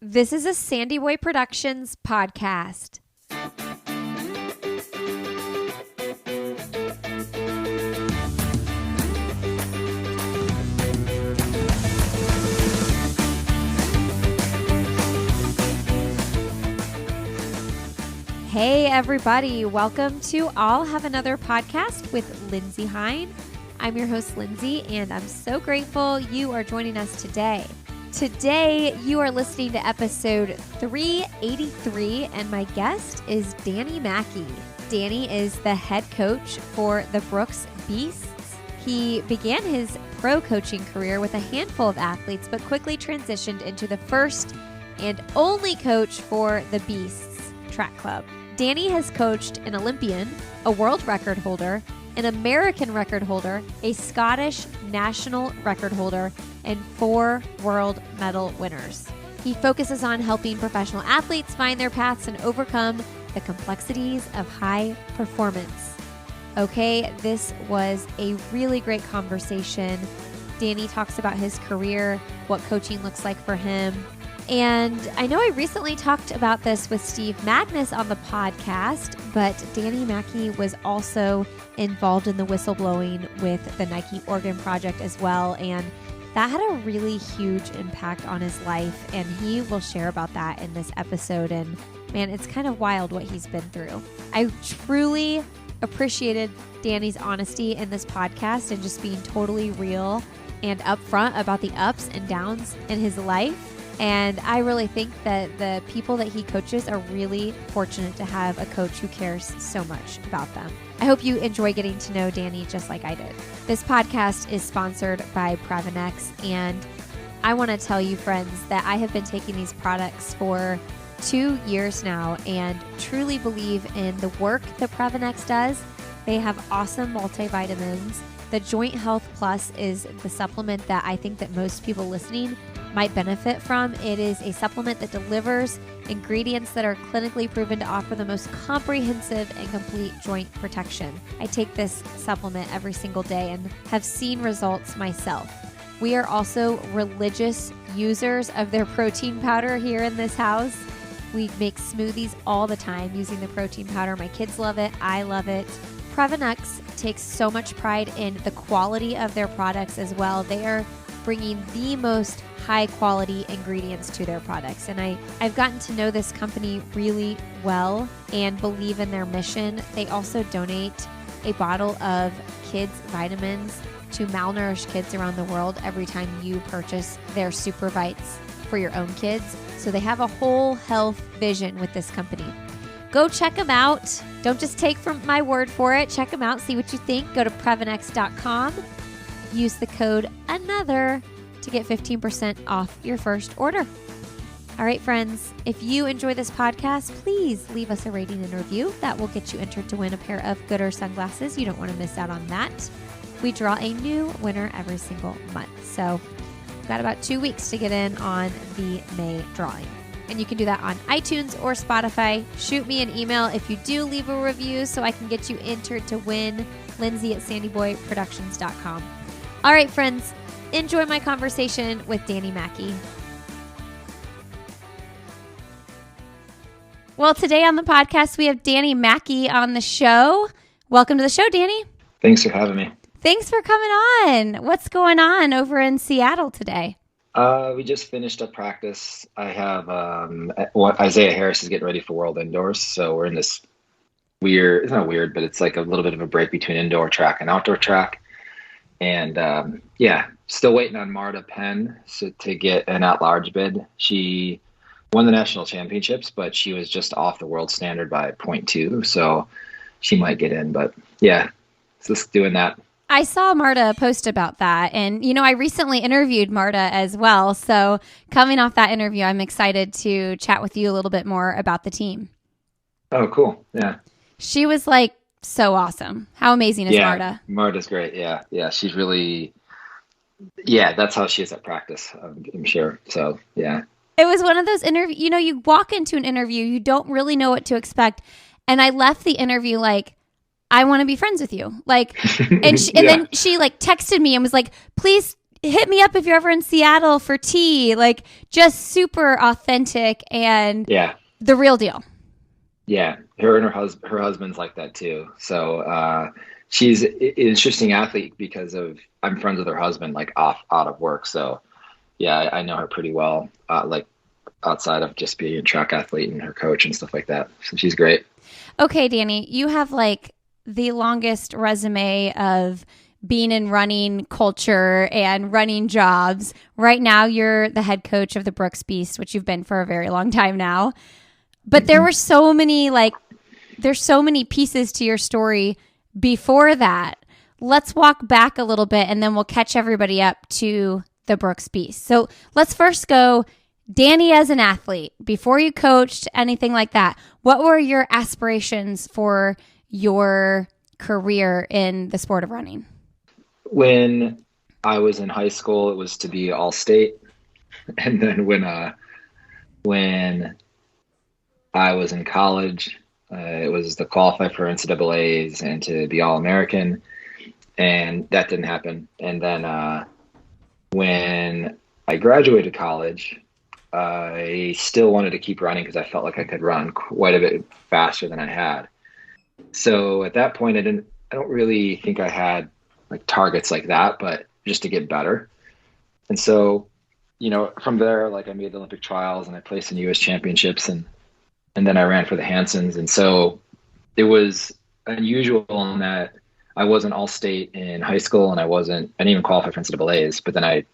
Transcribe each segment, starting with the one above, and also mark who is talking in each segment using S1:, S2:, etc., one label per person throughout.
S1: This is a Sandy Boy Productions podcast. Hey everybody, welcome to I'll Have Another Podcast with Lindsay Hine. I'm your host Lindsay, and I'm so grateful you are joining us today. Today, you are listening to episode 383, and my guest is Danny Mackey. Danny is the head coach for the Brooks Beasts. He began his pro coaching career with a handful of athletes, but quickly transitioned into the first and only coach for the Beasts Track Club. Danny has coached an Olympian, a world record holder, an American record holder, a Scottish national record holder, and 4 world medal winners. He focuses on helping professional athletes find their paths and overcome the complexities of high performance. Okay, this was a really great conversation. Danny talks about his career, what coaching looks like for him. And I know I recently talked about this with Steve Magnus on the podcast, but Danny Mackey was also involved in the whistleblowing with the Nike Oregon Project as well. And that had a really huge impact on his life. And he will share about that in this episode. And man, it's kind of wild what he's been through. I truly appreciated Danny's honesty in this podcast and just being totally real and upfront about the ups and downs in his life. And I really think that the people that he coaches are really fortunate to have a coach who cares so much about them. I hope you enjoy getting to know Danny just like I did. This podcast is sponsored by Previnex, and I want to tell you, friends, that I have been taking these products for 2 years now and truly believe in the work that Previnex does. They have awesome multivitamins. The Joint Health Plus is the supplement that I think that most people listening might benefit from. It is a supplement that delivers ingredients that are clinically proven to offer the most comprehensive and complete joint protection. I take this supplement every single day and have seen results myself. We are also religious users of their protein powder here in this house. We make smoothies all the time using the protein powder. My kids love it. I love it. Previnex takes so much pride in the quality of their products as well. They are bringing the most high quality ingredients to their products. And I've gotten to know this company really well and believe in their mission. They also donate a bottle of kids' vitamins to malnourished kids around the world every time you purchase their Super Vites for your own kids. So they have a whole health vision with this company. Go check them out. Don't just take from my word for it. Check them out. See what you think. Go to Previnex.com. Use the code ANOTHER to get 15% off your first order. All right, friends, if you enjoy this podcast, please leave us a rating and review. That will get you entered to win a pair of Gooder sunglasses. You don't want to miss out on that. We draw a new winner every single month. So we've got about 2 weeks to get in on the May drawing. And you can do that on iTunes or Spotify. Shoot me an email if you do leave a review so I can get you entered to win. Lindsay@sandyboyproductions.com. All right, friends, enjoy my conversation with Danny Mackey. Well, today on the podcast, we have Danny Mackey on the show. Welcome to the show, Danny.
S2: Thanks for having me.
S1: Thanks for coming on. What's going on over in Seattle today?
S2: We just finished up practice. I have Isaiah Harris is getting ready for World Indoors, so we're in this weird, it's not weird, but it's like a little bit of a break between indoor track and outdoor track. And still waiting on Marta Penn to get an at-large bid. She won the national championships, but she was just off the world standard by 0.2, so she might get in. But yeah, just doing that.
S1: I saw Marta post about that, and I recently interviewed Marta as well. So coming off that interview, I'm excited to chat with you a little bit more about the team.
S2: Oh, cool. Yeah.
S1: She was like so awesome. How amazing is Marta?
S2: Marta's great. Yeah. She's really, that's how she is at practice, I'm sure. So, yeah.
S1: It was one of those interviews, you walk into an interview, you don't really know what to expect. And I left the interview like, I want to be friends with you. Like, and then she like texted me and was like, please hit me up if you're ever in Seattle for tea. Like, just super authentic and the real deal.
S2: Yeah, her and her husband's like that too. So she's an interesting athlete because I'm friends with her husband, like out of work. So yeah, I know her pretty well, like outside of just being a track athlete and her coach and stuff like that. So she's great.
S1: Okay, Danny, you have like the longest resume of being in running culture and running jobs. Right now, you're the head coach of the Brooks Beast, which you've been for a very long time now. But there were so many, there's so many pieces to your story before that. Let's walk back a little bit and then we'll catch everybody up to the Brooks Beast. So let's first go, Danny as an athlete, before you coached, anything like that. What were your aspirations for your career in the sport of running?
S2: When I was in high school, it was to be all-state. And then when I was in college, it was to qualify for NCAAs and to be All-American, and that didn't happen. And then when I graduated college, I still wanted to keep running because I felt like I could run quite a bit faster than I had. So at that point, I don't really think I had like targets like that, but just to get better. And so, from there, like I made the Olympic trials and I placed in US championships and then I ran for the Hansons. And so it was unusual in that I wasn't all state in high school and I didn't even qualify for NCAAs, but then I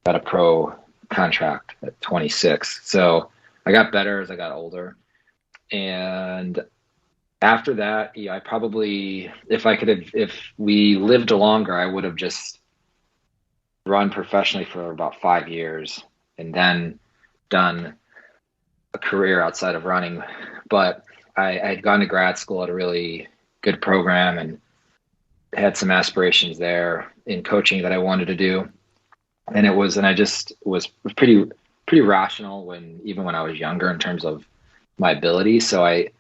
S2: got a pro contract at 26. So I got better as I got older. And after that, I probably, if we lived longer, I would have just run professionally for about 5 years and then done a career outside of running. But I had gone to grad school at a really good program and had some aspirations there in coaching that I wanted to do. And I just was pretty rational even when I was younger in terms of my ability. So I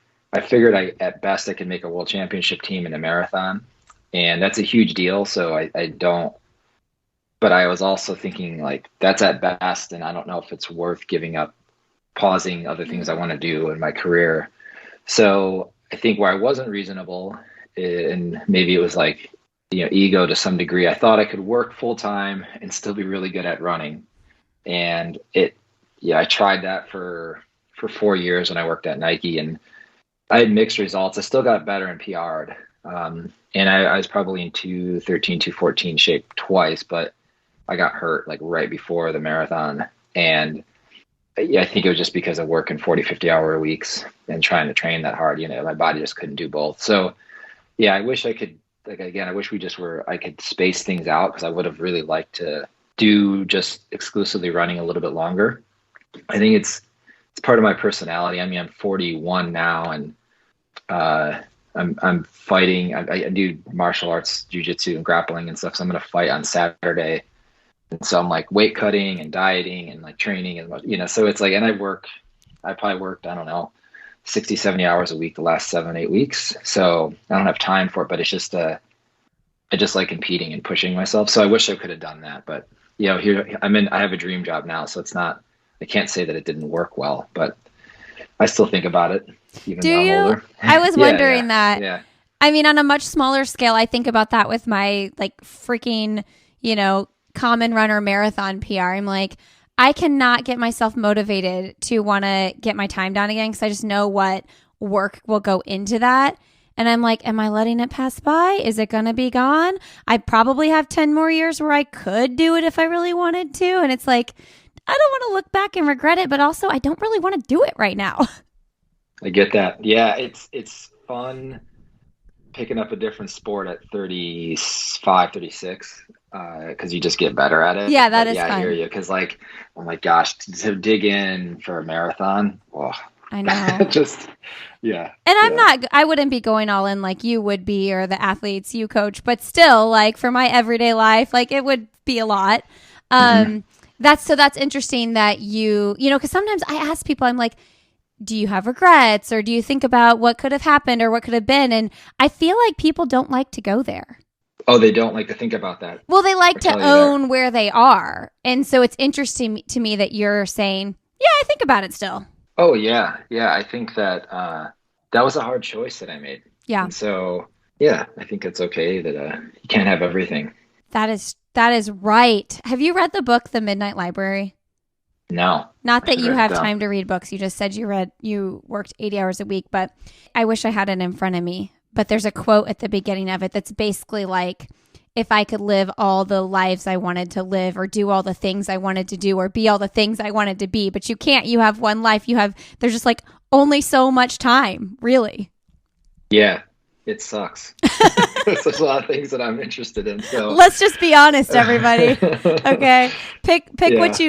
S2: figured at best I could make a world championship team in a marathon, and that's a huge deal. So but I was also thinking like that's at best, and I don't know if it's worth giving up, pausing other things I want to do in my career. So I think where I wasn't reasonable, and maybe it was like, ego to some degree, I thought I could work full time and still be really good at running. And I tried that for 4 years when I worked at Nike, and I had mixed results. I still got better and PR'd. And I was probably in 213, 214 shape twice, but I got hurt like right before the marathon. And I think it was just because of working 40, 50 hour weeks and trying to train that hard. My body just couldn't do both. So yeah, I wish I could, I wish I could space things out, because I would have really liked to do just exclusively running a little bit longer. I think it's part of my personality. I mean, I'm 41 now, and I'm fighting. I do martial arts, jiu-jitsu and grappling and stuff. So I'm going to fight on Saturday. And so I'm like weight cutting and dieting and like training and, so it's like, and I probably worked, I don't know, 60, 70 hours a week the last 7-8 weeks. So I don't have time for it, but it's just, I just like competing and pushing myself. So I wish I could have done that, but here I have a dream job now. So it's not, I can't say that it didn't work well, but I still think about it. Even
S1: Do
S2: though I'm
S1: you?
S2: older.
S1: I was wondering that.
S2: Yeah.
S1: I mean, on a much smaller scale, I think about that with my like freaking, common runner marathon PR. I'm like, I cannot get myself motivated to want to get my time down again, because I just know what work will go into that. And I'm like, am I letting it pass by? Is it going to be gone? I probably have 10 more years where I could do it if I really wanted to. And it's like, I don't want to look back and regret it, but also I don't really want to do it right now.
S2: I get that. Yeah, it's fun picking up a different sport at 35, 36, because you just get better at it.
S1: Yeah, that is fun.
S2: I hear you, because like, oh my gosh, to dig in for a marathon,
S1: I know.
S2: just, yeah.
S1: And I wouldn't be going all in like you would be, or the athletes you coach, but still, like for my everyday life, like it would be a lot. That's interesting that because sometimes I ask people, I'm like, do you have regrets, or do you think about what could have happened or what could have been? And I feel like people don't like to go there.
S2: Oh, they don't like to think about that
S1: Well, they like
S2: or
S1: to
S2: tell you there.
S1: own where they are. And so it's interesting to me that you're saying, yeah, I think about it still.
S2: Oh yeah, yeah. I think that that was a hard choice that I made,
S1: Yeah.
S2: and so yeah, I think it's okay that you can't have everything.
S1: That is right. Have you read the book The Midnight Library?
S2: No,
S1: Not
S2: I
S1: that
S2: should
S1: you
S2: write it
S1: have
S2: down.
S1: time to read books. You just said you worked 80 hours a week, but I wish I had it in front of me. But there's a quote at the beginning of it that's basically like, if I could live all the lives I wanted to live or do all the things I wanted to do or be all the things I wanted to be, but you can't. You have one life. There's just like only so much time, really.
S2: Yeah, it sucks. There's a lot of things that I'm interested in. So
S1: Let's just be honest, everybody. Okay. Pick
S2: yeah.
S1: what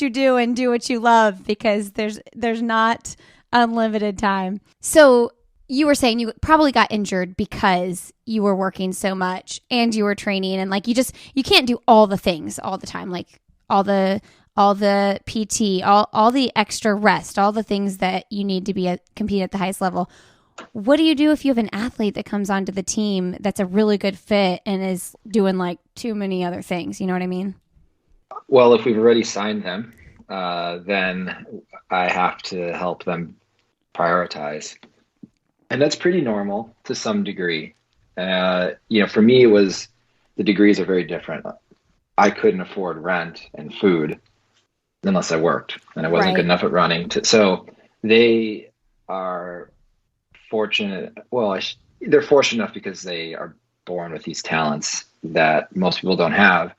S1: you do and do what you love, because there's not unlimited time. So you were saying you probably got injured because you were working so much and you were training, and like you can't do all the things all the time, like all the PT, all the extra rest, all the things that you need to compete at the highest level. What do you do if you have an athlete that comes onto the team that's a really good fit and is doing like too many other things? You know what I mean?
S2: Well, if we've already signed them, then I have to help them prioritize, and that's pretty normal to some degree. For me, it was the degrees are very different. I couldn't afford rent and food unless I worked, and I wasn't good
S1: Right.
S2: enough at running. So they are fortunate. Well, they're fortunate enough because they are born with these talents that most people don't have.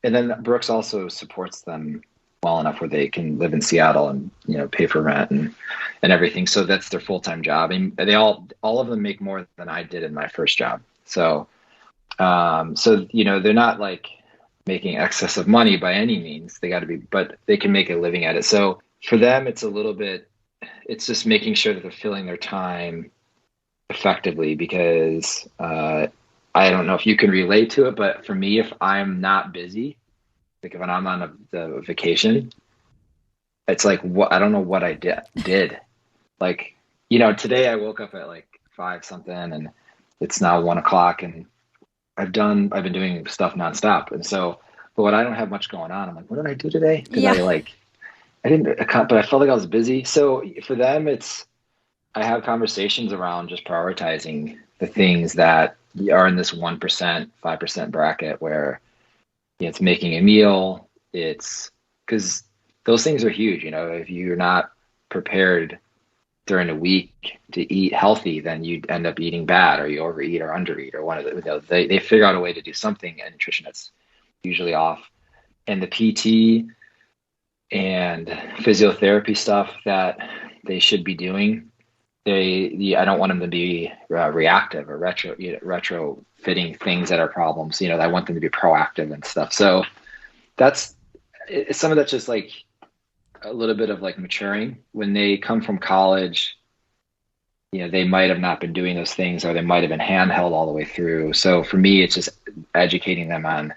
S2: And then Brooks also supports them well enough where they can live in Seattle and pay for rent and everything. So that's their full time job, and they all of them make more than I did in my first job. So they're not like making excess of money by any means. They got to be, but they can make a living at it. So for them, it's a little bit. It's just making sure that they're filling their time effectively because I don't know if you can relate to it, but for me, if I'm not busy, like if I'm on the vacation, it's like what I don't know what I did. Like today I woke up at like 5 something, and it's now 1 o'clock, and I've been doing stuff nonstop, and so but I don't have much going on. I'm like, what did I do today? Because
S1: Yeah.
S2: I didn't, but I felt like I was busy. So for them, I have conversations around just prioritizing the things that are in this 1%, 5% bracket where it's making a meal. It's because those things are huge. If you're not prepared during a week to eat healthy, then you end up eating bad, or you overeat or undereat, or one of the, they figure out a way to do something in nutrition that's usually off. And the PT and physiotherapy stuff that they should be doing, I don't want them to be reactive or retrofitting things that are problems. I want them to be proactive and stuff. So some of that's just like a little bit of like maturing when they come from college. They might have not been doing those things, or they might have been handheld all the way through. So for me, it's just educating them on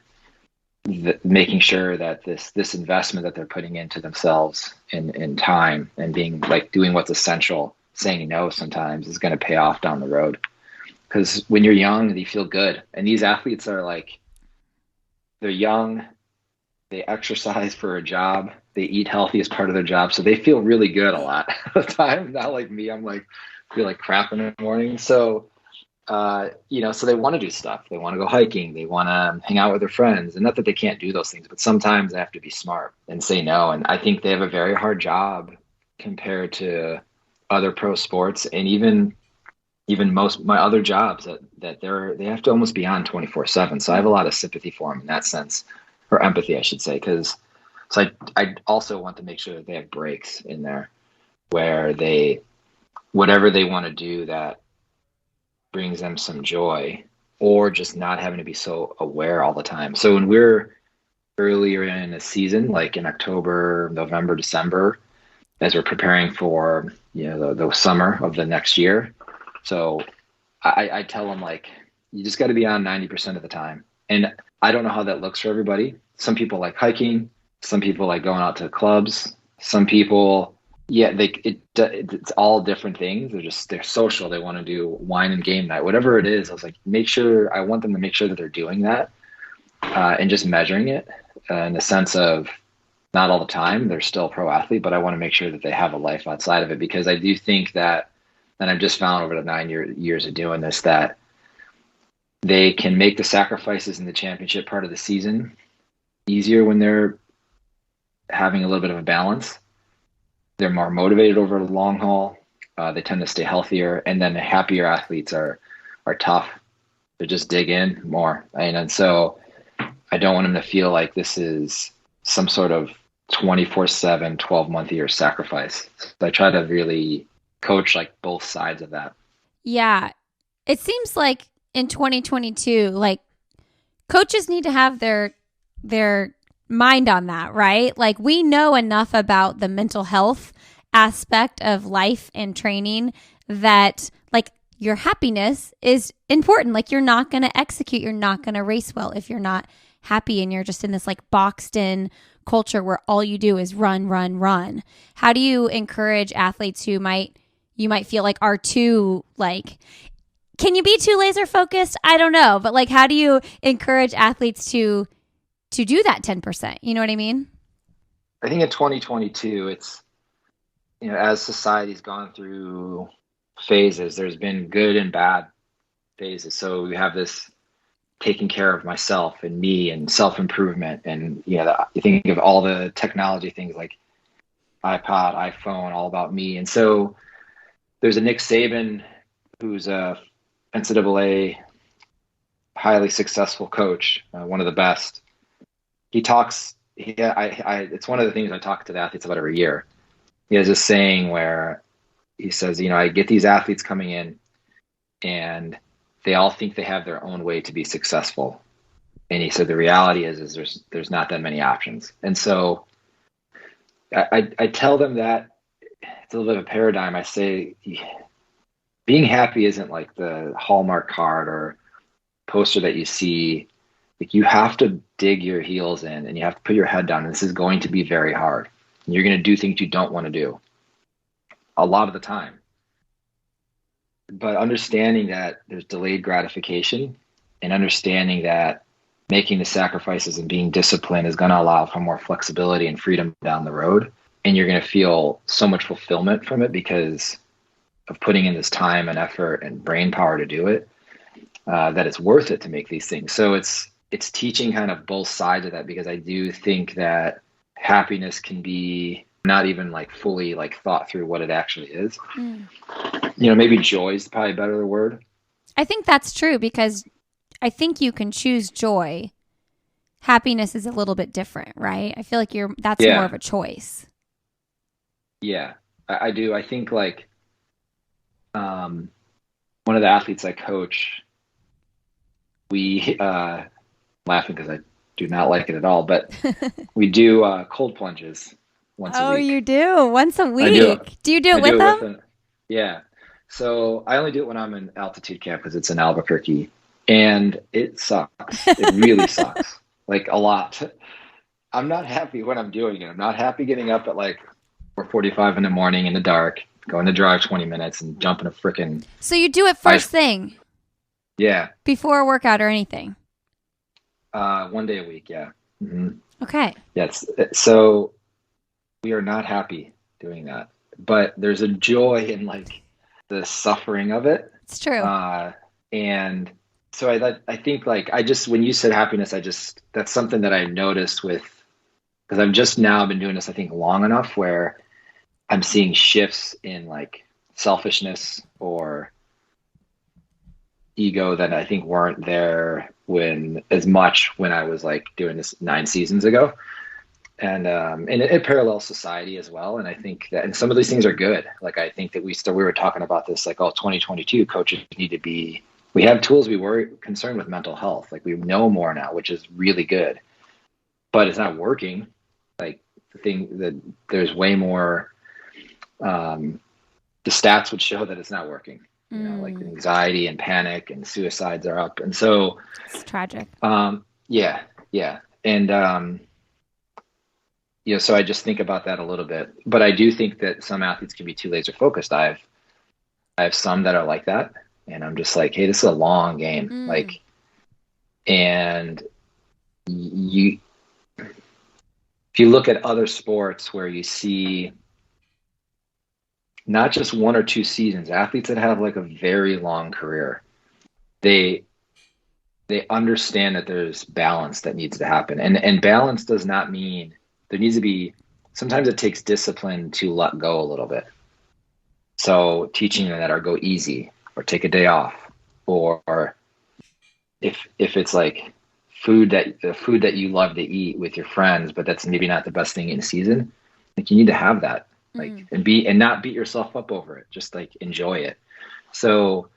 S2: making sure that this investment that they're putting into themselves in time and being like doing what's essential, saying no sometimes is going to pay off down the road. Because when you're young, you feel good, and these athletes are like, they're young, they exercise for a job, they eat healthy as part of their job, so they feel really good a lot of the time. Not like me, I'm like feel like crap in the morning. So so they want to do stuff. They want to go hiking. They want to hang out with their friends. And not that they can't do those things, but sometimes they have to be smart and say no. And I think they have a very hard job compared to other pro sports, and even most my other jobs that they have to almost be on 24/7. So I have a lot of sympathy for them in that sense, or empathy, I should say, because I also want to make sure that they have breaks in there where whatever they want to do that brings them some joy, or just not having to be so aware all the time. So when we're earlier in a season, like in October, November, December, as we're preparing for the summer of the next year, so I tell them like, you just got to be on 90% of the time. And I don't know how that looks for everybody. Some people like hiking, some people like going out to clubs, some people Yeah, it's all different things. They're social. They want to do wine and game night, whatever it is. I was like, I want them to make sure that they're doing that, and just measuring it, in the sense of not all the time. They're still a pro athlete, but I want to make sure that they have a life outside of it, because I do think that, and I've just found over the years of doing this, that they can make the sacrifices in the championship part of the season easier when they're having a little bit of a balance. They're more motivated over the long haul. They tend to stay healthier, and then the happier athletes are tough. They just dig in more, and so I don't want them to feel like this is some sort of 24/7, 12-month year sacrifice. So I try to really coach like both sides of that.
S1: Yeah. It seems like in 2022, like coaches need to have their mind on that, right? Like we know enough about the mental health aspect of life and training that like your happiness is important. Like you're not going to execute, you're not going to race well if you're not happy and you're just in this like boxed in culture where all you do is run, run, run. How do you encourage athletes who you might feel like are too like, can you be too laser focused? I don't know. But like, how do you encourage athletes to do that 10%? You know what I mean?
S2: I think in 2022, it's, as society's gone through phases, there's been good and bad phases. So we have this taking care of myself and me and self-improvement. And, you think of all the technology things like iPod, iPhone, all about me. And so there's a Nick Saban, who's a NCAA highly successful coach, one of the best. He talks, it's one of the things I talk to the athletes about every year. He has this saying where he says, I get these athletes coming in and they all think they have their own way to be successful. And he said, the reality is there's not that many options. And so I tell them that it's a little bit of a paradigm. I say, being happy isn't like the Hallmark card or poster that you see. Like you have to dig your heels in and you have to put your head down. And this is going to be very hard. And you're going to do things you don't want to do a lot of the time. But understanding that there's delayed gratification and understanding that making the sacrifices and being disciplined is going to allow for more flexibility and freedom down the road. And you're going to feel so much fulfillment from it because of putting in this time and effort and brain power to do it, that it's worth it to make these things. So it's teaching kind of both sides of that, because I do think that happiness can be not even like fully like thought through what it actually is. Maybe joy is probably a better word.
S1: I think that's true, because I think you can choose joy. Happiness is a little bit different, right? I feel like that's more of a choice.
S2: Yeah, I do. I think like one of the athletes I coach, we laughing because I do not like it at all, but we do cold plunges once a week.
S1: Oh, you do? Once a week? Do you do it with them?
S2: Yeah. So I only do it when I'm in altitude camp because it's in Albuquerque, and it sucks. It really sucks, like a lot. I'm not happy when I'm doing it. I'm not happy getting up at like 4:45 in the morning in the dark, going to drive 20 minutes and jumping a freaking.
S1: So you do it first thing?
S2: Yeah.
S1: Before a workout or anything?
S2: 1 day a week. Yeah. Mm-hmm.
S1: Okay.
S2: Yes. So we are not happy doing that, but there's a joy in like the suffering of it.
S1: It's true.
S2: And so I think like when you said happiness, that's something that I noticed because I've just now been doing this, I think, long enough where I'm seeing shifts in like selfishness or ego that I think weren't there when I was like doing this 9 seasons ago. And it parallels society as well. And I think that, and some of these things are good. Like, I think that we were talking about this, like, 2022 coaches we have tools. We were concerned with mental health. Like, we know more now, which is really good, but it's not working. Like, the thing that there's way more, the stats would show that it's not working. Like anxiety and panic and suicides are up. And so
S1: it's tragic.
S2: Yeah. And, so I just think about that a little bit, but I do think that some athletes can be too laser focused. I have some that are like that, and I'm just like, hey, this is a long game. Like, and you, if you look at other sports where you see not just 1 or 2 seasons, athletes that have like a very long career, they understand that there's balance that needs to happen. And balance does not mean there needs to be, sometimes it takes discipline to let go a little bit. So teaching them that, or go easy, or take a day off, or if it's like the food that you love to eat with your friends, but that's maybe not the best thing in season, like you need to have that, like, and not beat yourself up over it, just like enjoy it. So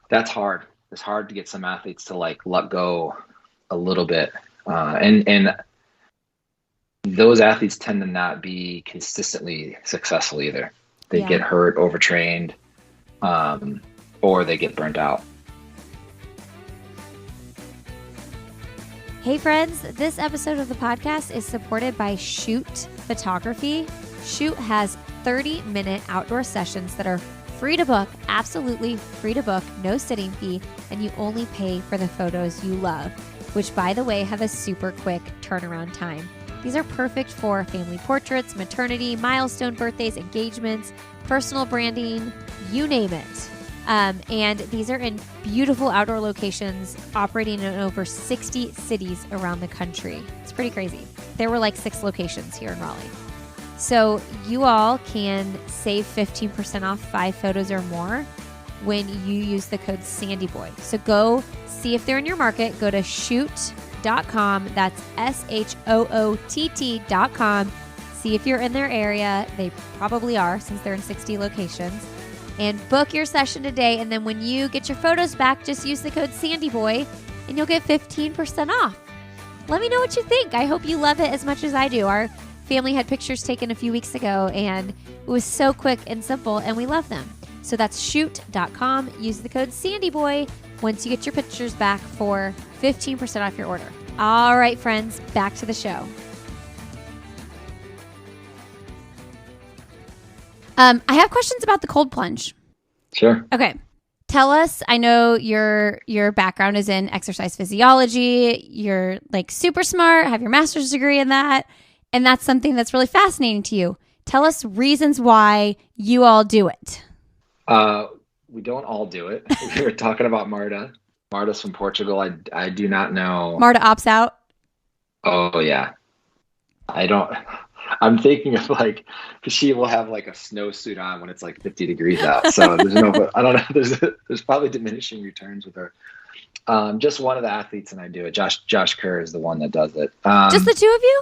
S2: that's hard. It's hard to get some athletes to like let go a little bit. And those athletes tend to not be consistently successful either. They get hurt, overtrained, or they get burnt out.
S1: Hey friends, this episode of the podcast is supported by Shoot Photography. Shoot has 30-minute outdoor sessions that are free to book, absolutely free to book, no sitting fee, and you only pay for the photos you love, which, by the way, have a super quick turnaround time. These are perfect for family portraits, maternity, milestone birthdays, engagements, personal branding, you name it. And these are in beautiful outdoor locations operating in over 60 cities around the country. It's pretty crazy. There were like 6 locations here in Raleigh. So you all can save 15% off 5 photos or more when you use the code SANDYBOY. So go see if they're in your market. Go to shoot.com. That's SHOOT.com. See if you're in their area. They probably are, since they're in 60 locations. And book your session today. And then when you get your photos back, just use the code SANDYBOY and you'll get 15% off. Let me know what you think. I hope you love it as much as I do. Our family had pictures taken a few weeks ago, and it was so quick and simple, and we love them. So that's shoot.com. Use the code SANDYBOY once you get your pictures back for 15% off your order. All right, friends, back to the show.
S3: I have questions about the cold plunge.
S2: Sure.
S3: Okay. Tell us, I know your background is in exercise physiology. You're like super smart, have your master's degree in that. And that's something that's really fascinating to you. Tell us reasons why you all do it.
S2: We don't all do it. We were talking about Marta. Marta's from Portugal. I do not know.
S3: Marta opts out? Oh,
S2: yeah. I'm thinking of like, because she will have like a snowsuit on when it's like 50 degrees out. So I don't know. There's probably diminishing returns with her. Just one of the athletes and I do it. Josh Kerr is the one that does it.
S3: Just the two of you?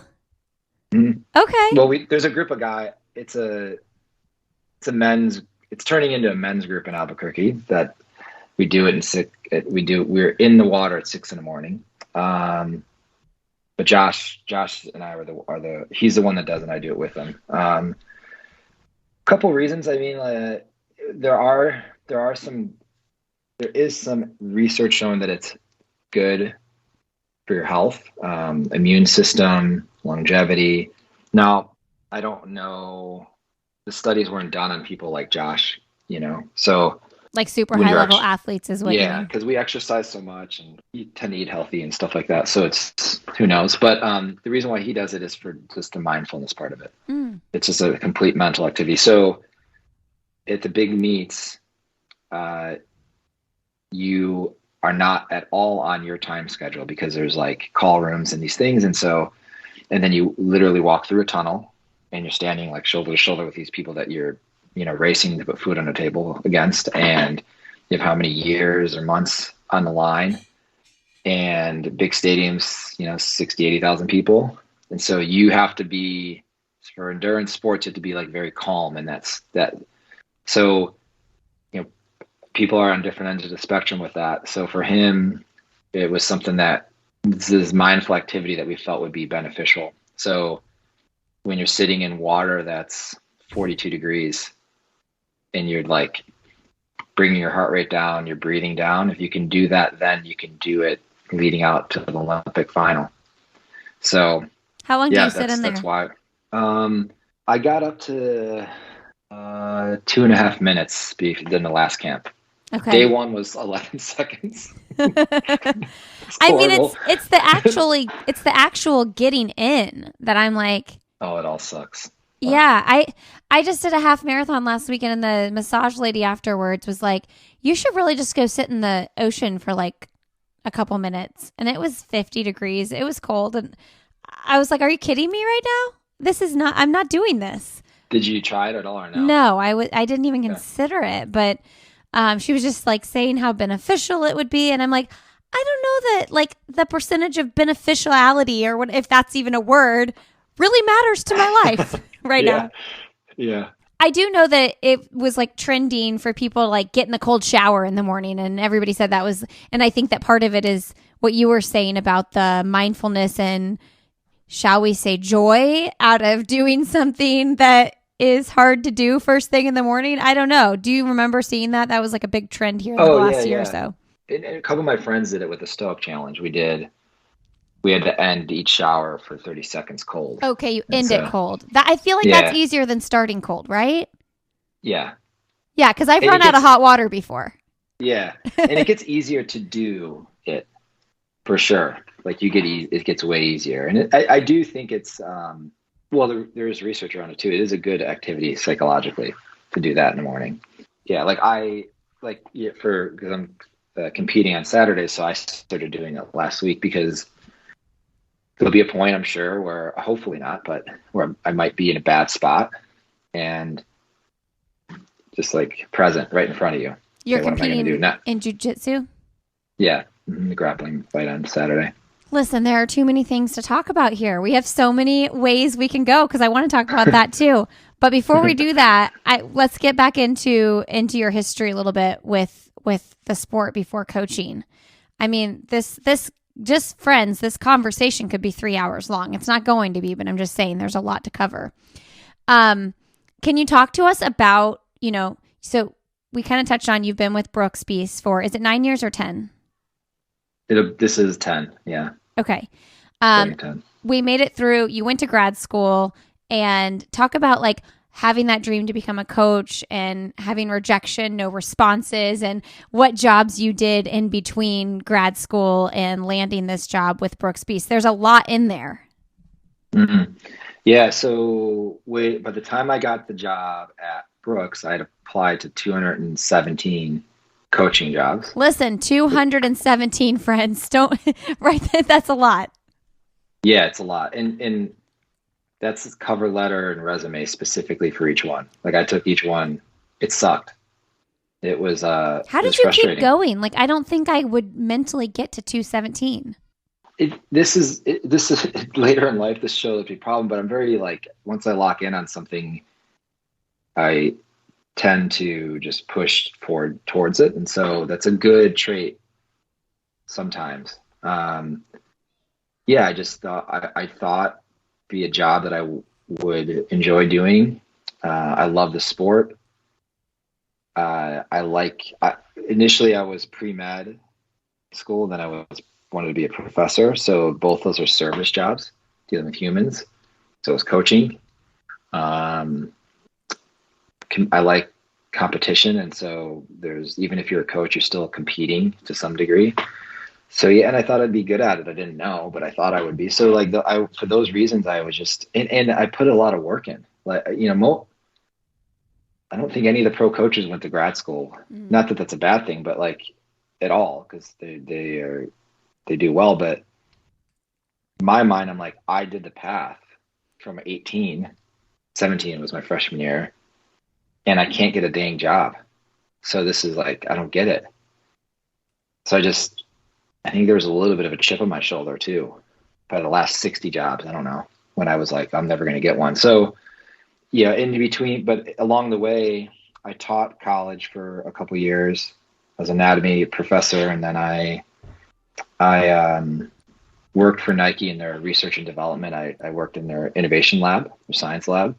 S2: Mm-hmm.
S3: Okay.
S2: Well, there's a group of guys. It's turning into a men's group in Albuquerque that we do it we're in the water at 6 a.m. But Josh and I he's the one that does it, and I do it with him. Couple reasons. I mean, there is some research showing that it's good for your health, immune system, longevity. Now, I don't know, the studies weren't done on people like Josh, so
S3: like super high level athletes is what you mean.
S2: Because we exercise so much and you tend to eat healthy and stuff like that. So it's, who knows? But the reason why he does it is for just the mindfulness part of it. It's just a complete mental activity. So at the big meets, you are not at all on your time schedule because there's like call rooms and these things. And then you literally walk through a tunnel and you're standing like shoulder to shoulder with these people that you're, racing to put food on the table against, and you have how many years or months on the line, and big stadiums, 60, 80,000 people. And so you have to be, for endurance sports, you have to be like very calm. And that's that. So, people are on different ends of the spectrum with that. So for him, it was something that this mindful activity that we felt would be beneficial. So when you're sitting in water that's 42 degrees and you're like bringing your heart rate down, you're breathing down, if you can do that, then you can do it leading out to the Olympic final. So
S3: how long do you sit in there?
S2: That's why I got up to 2.5 minutes than the last camp.
S3: Okay.
S2: Day one was 11 seconds. It's
S3: I mean,
S2: horrible.
S3: it's the actual getting in that I'm like,
S2: Oh, it all sucks.
S3: yeah, I just did a half marathon last weekend, and the massage lady afterwards was like, "You should really just go sit in the ocean for like a couple minutes." And it was 50 degrees. It was cold, and I was like, "Are you kidding me right now? This is not. I'm not doing this."
S2: Did you try it at all or no?
S3: No, I didn't even consider it, but she was just like saying how beneficial it would be, and I'm like, I don't know that like the percentage of beneficiality or what, if that's even a word, really matters to my life right now.
S2: Yeah.
S3: I do know that it was like trending for people to like get in the cold shower in the morning, and everybody said that was, and I think that part of it is what you were saying about the mindfulness and, shall we say, joy out of doing something that is hard to do first thing in the morning. I don't know. Do you remember seeing that? That was like a big trend here in the last year or so.
S2: And a couple of my friends did it with the Stoic Challenge. We had to end each shower for 30 seconds cold.
S3: Okay, you end it cold. I feel like that's easier than starting cold, right?
S2: Yeah.
S3: Yeah, because I've run out of hot water before.
S2: Yeah, and it gets easier to do it for sure. Like it gets way easier, and I do think it's there's research around it too. It is a good activity psychologically to do that in the morning. Yeah, because I'm competing on Saturday, so I started doing it last week because there'll be a point, I'm sure, where hopefully not, but where I might be in a bad spot and just like present right in front of you.
S3: You're competing in jiu-jitsu?
S2: Yeah, the grappling fight on Saturday.
S3: Listen, there are too many things to talk about here. We have so many ways we can go because I want to talk about that too. But before we do that, let's get back into your history a little bit with the sport before coaching. I mean, this just friends, this conversation could be 3 hours long. It's not going to be, but I'm just saying there's a lot to cover. Can you talk to us about, so we kind of touched on, you've been with Brooks Beast for, is it 9 years or 10?
S2: This is 10. Yeah.
S3: Okay.
S2: 10.
S3: We made it through. You went to grad school, and talk about like having that dream to become a coach and having rejection, no responses, and what jobs you did in between grad school and landing this job with Brooks Beast. There's a lot in there.
S2: Mm-hmm. Yeah. So by the time I got the job at Brooks, I had applied to 217 coaching jobs.
S3: Listen, 217 friends. Don't right. That's a lot.
S2: Yeah, it's a lot. And that's cover letter and resume specifically for each one. Like I took each one. It sucked. It was how
S3: did you keep going? Like I don't think I would mentally get to 217.
S2: This is later in life, this shows a problem, but I'm very like, once I lock in on something, I tend to just push forward towards it. And so that's a good trait sometimes. I just thought, I thought be a job that I would enjoy doing. I love the sport. Initially I was pre-med school, then I wanted to be a professor. So both those are service jobs, dealing with humans. So it was coaching. I like competition, and so even if you're a coach, you're still competing to some degree. So yeah, and I thought I'd be good at it. I didn't know, but I thought I would be. So like for those reasons, I was just and I put a lot of work in. Like I don't think any of the pro coaches went to grad school. Not that that's a bad thing, but like at all, because they do well. But in my mind, I'm like, I did the path from 17 was my freshman year, and I can't get a dang job. So this is like, I don't get it. So I think there was a little bit of a chip on my shoulder too, by the last 60 jobs. I don't know, when I was like, I'm never going to get one. So yeah, in between, but along the way, I taught college for a couple years. I was an anatomy professor, and then I worked for Nike in their research and development. I worked in their innovation lab, their science lab,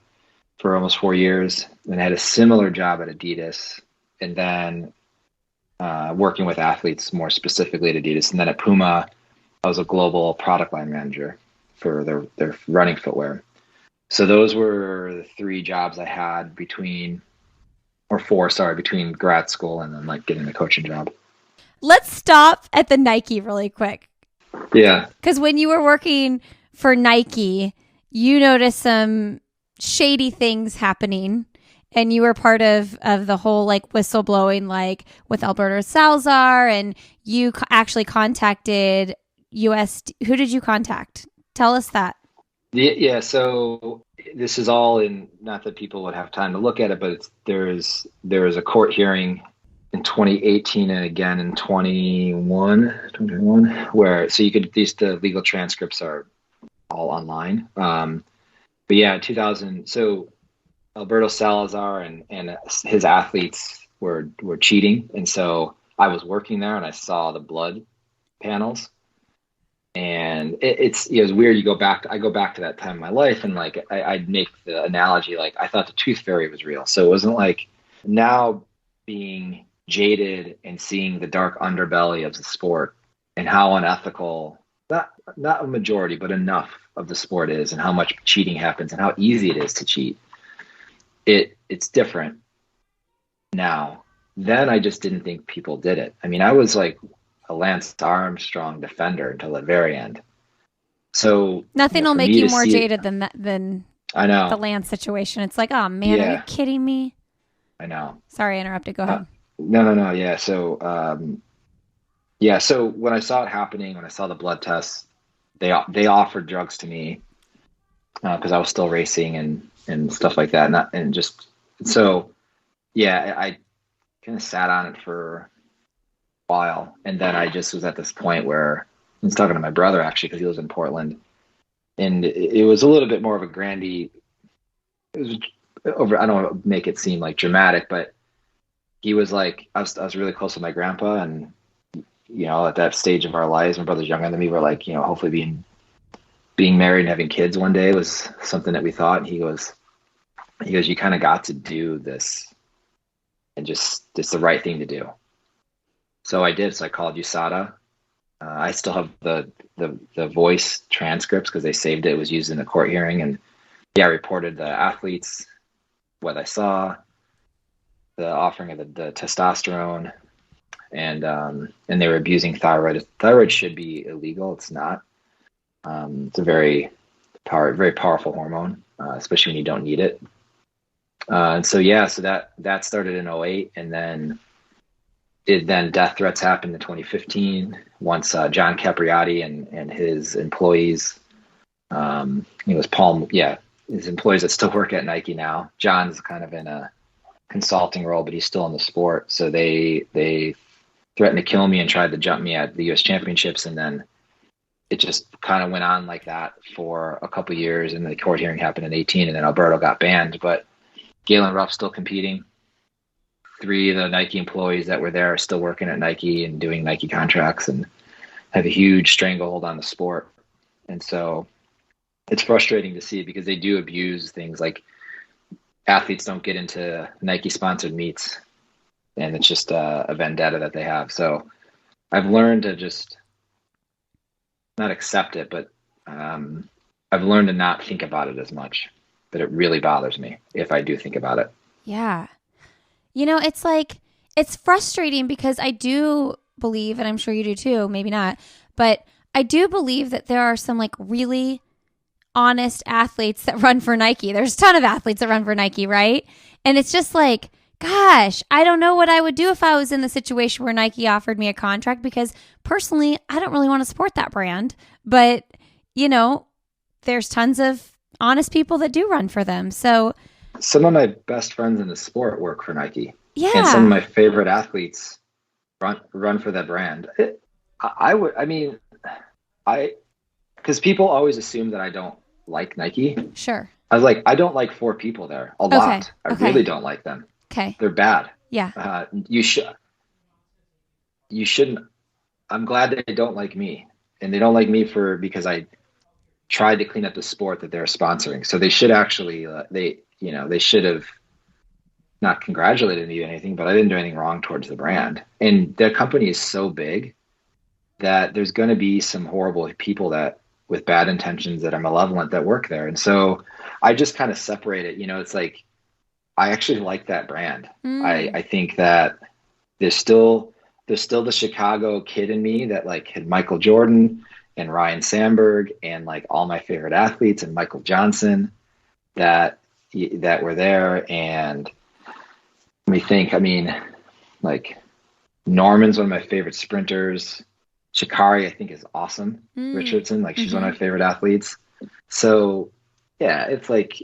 S2: for almost 4 years. And I had a similar job at Adidas, and then working with athletes more specifically at Adidas. And then at Puma, I was a global product line manager for their running footwear. So those were the 3 jobs I had between grad school and then like getting the coaching job.
S3: Let's stop at the Nike really quick.
S2: Yeah.
S3: Because when you were working for Nike, you noticed some shady things happening, and you were part of the whole like whistleblowing, like with Alberto Salazar, and you actually contacted US. Who did you contact? Tell us that.
S2: Yeah. So this is all in, not that people would have time to look at it, but there is a court hearing in 2018 and again in 2021 where, so you could, the legal transcripts are all online. But yeah, 2000, so Alberto Salazar and his athletes were cheating. And so I was working there and I saw the blood panels. And it was weird. I go back to that time in my life, and like I'd make the analogy, like I thought the tooth fairy was real. So it wasn't like now being jaded and seeing the dark underbelly of the sport and how unethical, not a majority, but enough of the sport is, and how much cheating happens and how easy it is to cheat. It's different now. Then I just didn't think people did it. I mean, I was like a Lance Armstrong defender until the very end. So
S3: nothing will make you more jaded than that, than
S2: I know
S3: the Lance situation. It's like, oh man, are you kidding me?
S2: I know.
S3: Sorry, I interrupted. Go ahead.
S2: No. Yeah. So, so when I saw it happening, when I saw the blood tests, they offered drugs to me because I was still racing and stuff like that. I kind of sat on it for while, and then I just was at this point where I was talking to my brother actually, because he lives in Portland, and it was a little bit more of a it was over, I don't want to make it seem like dramatic, but he was like, I was really close with my grandpa, and at that stage of our lives, my brother's younger than me, we're like, hopefully being married and having kids one day was something that we thought. And he goes, you kind of got to do this, and just it's the right thing to do. So I did. So I called USADA. I still have the voice transcripts because they saved it. It was used in the court hearing. And I reported the athletes, what I saw, the offering of the testosterone, and they were abusing thyroid. Thyroid should be illegal. It's not. It's a very powerful hormone, especially when you don't need it. So that started in 2008, and then death threats happened in 2015 once John Capriati and his employees, his employees that still work at Nike now. John's kind of in a consulting role, but he's still in the sport. So they threatened to kill me and tried to jump me at the U.S. championships. And then it just kind of went on like that for a couple of years. And the court hearing happened in 2018, and then Alberto got banned, but Galen Rupp's still competing. 3 of the Nike employees that were there are still working at Nike and doing Nike contracts and have a huge stranglehold on the sport. And so it's frustrating to see, because they do abuse things like athletes don't get into Nike sponsored meets, and it's just a vendetta that they have. So I've learned to just not accept it, but I've learned to not think about it as much, but it really bothers me if I do think about it.
S3: Yeah. It's like, it's frustrating because I do believe, and I'm sure you do too, maybe not, but I do believe that there are some like really honest athletes that run for Nike. There's a ton of athletes that run for Nike, right? And it's just like, gosh, I don't know what I would do if I was in the situation where Nike offered me a contract, because personally, I don't really want to support that brand. But, there's tons of honest people that do run for them. So
S2: some of my best friends in the sport work for Nike.
S3: Yeah.
S2: And some of my favorite athletes run for that brand. Because people always assume that I don't like Nike.
S3: Sure.
S2: I was like, I don't like 4 people there. A lot. I really don't like them.
S3: Okay.
S2: They're bad.
S3: Yeah.
S2: You shouldn't. I'm glad they don't like me. And they don't like me because I tried to clean up the sport that they're sponsoring. So they should actually, they should have not congratulated me or anything, but I didn't do anything wrong towards the brand. And the company is so big that there's going to be some horrible people that with bad intentions that are malevolent that work there. And so I just kind of separate it. It's like, I actually like that brand. I think that there's still the Chicago kid in me that like had Michael Jordan and Ryan Sandberg and like all my favorite athletes and Michael Johnson that were there. And let me think, I mean, like Norman's one of my favorite sprinters. Sha'Carri, I think, is awesome. Richardson, like she's one of my favorite athletes. So yeah, it's like,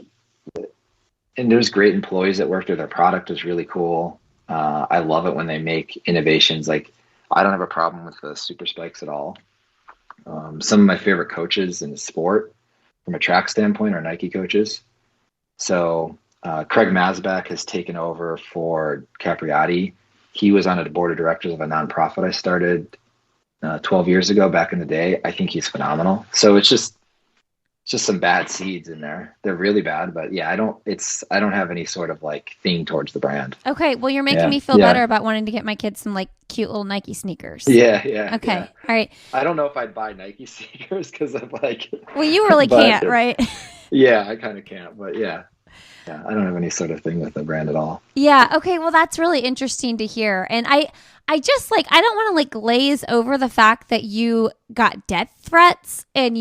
S2: and there's great employees that work there. Their product is really cool. I love it when they make innovations. Like, I don't have a problem with the super spikes at all. Some of my favorite coaches in the sport from a track standpoint are Nike coaches. So Craig Masbach has taken over for Capriati. He was on the board of directors of a nonprofit I started 12 years ago back in the day. I think he's phenomenal. So it's just some bad seeds in there. They're really bad, but yeah, I don't have any sort of like thing towards the brand.
S3: Okay. Well, you're making me feel better about wanting to get my kids some like cute little Nike sneakers.
S2: Yeah.
S3: Okay.
S2: Yeah.
S3: All right.
S2: I don't know if I'd buy Nike sneakers because I'm like,
S3: well, you really can't, right?
S2: Yeah, I kind of can't, but yeah, I don't have any sort of thing with the brand at all.
S3: Yeah. Okay. Well, that's really interesting to hear. And I just like, I don't want to like glaze over the fact that you got death threats and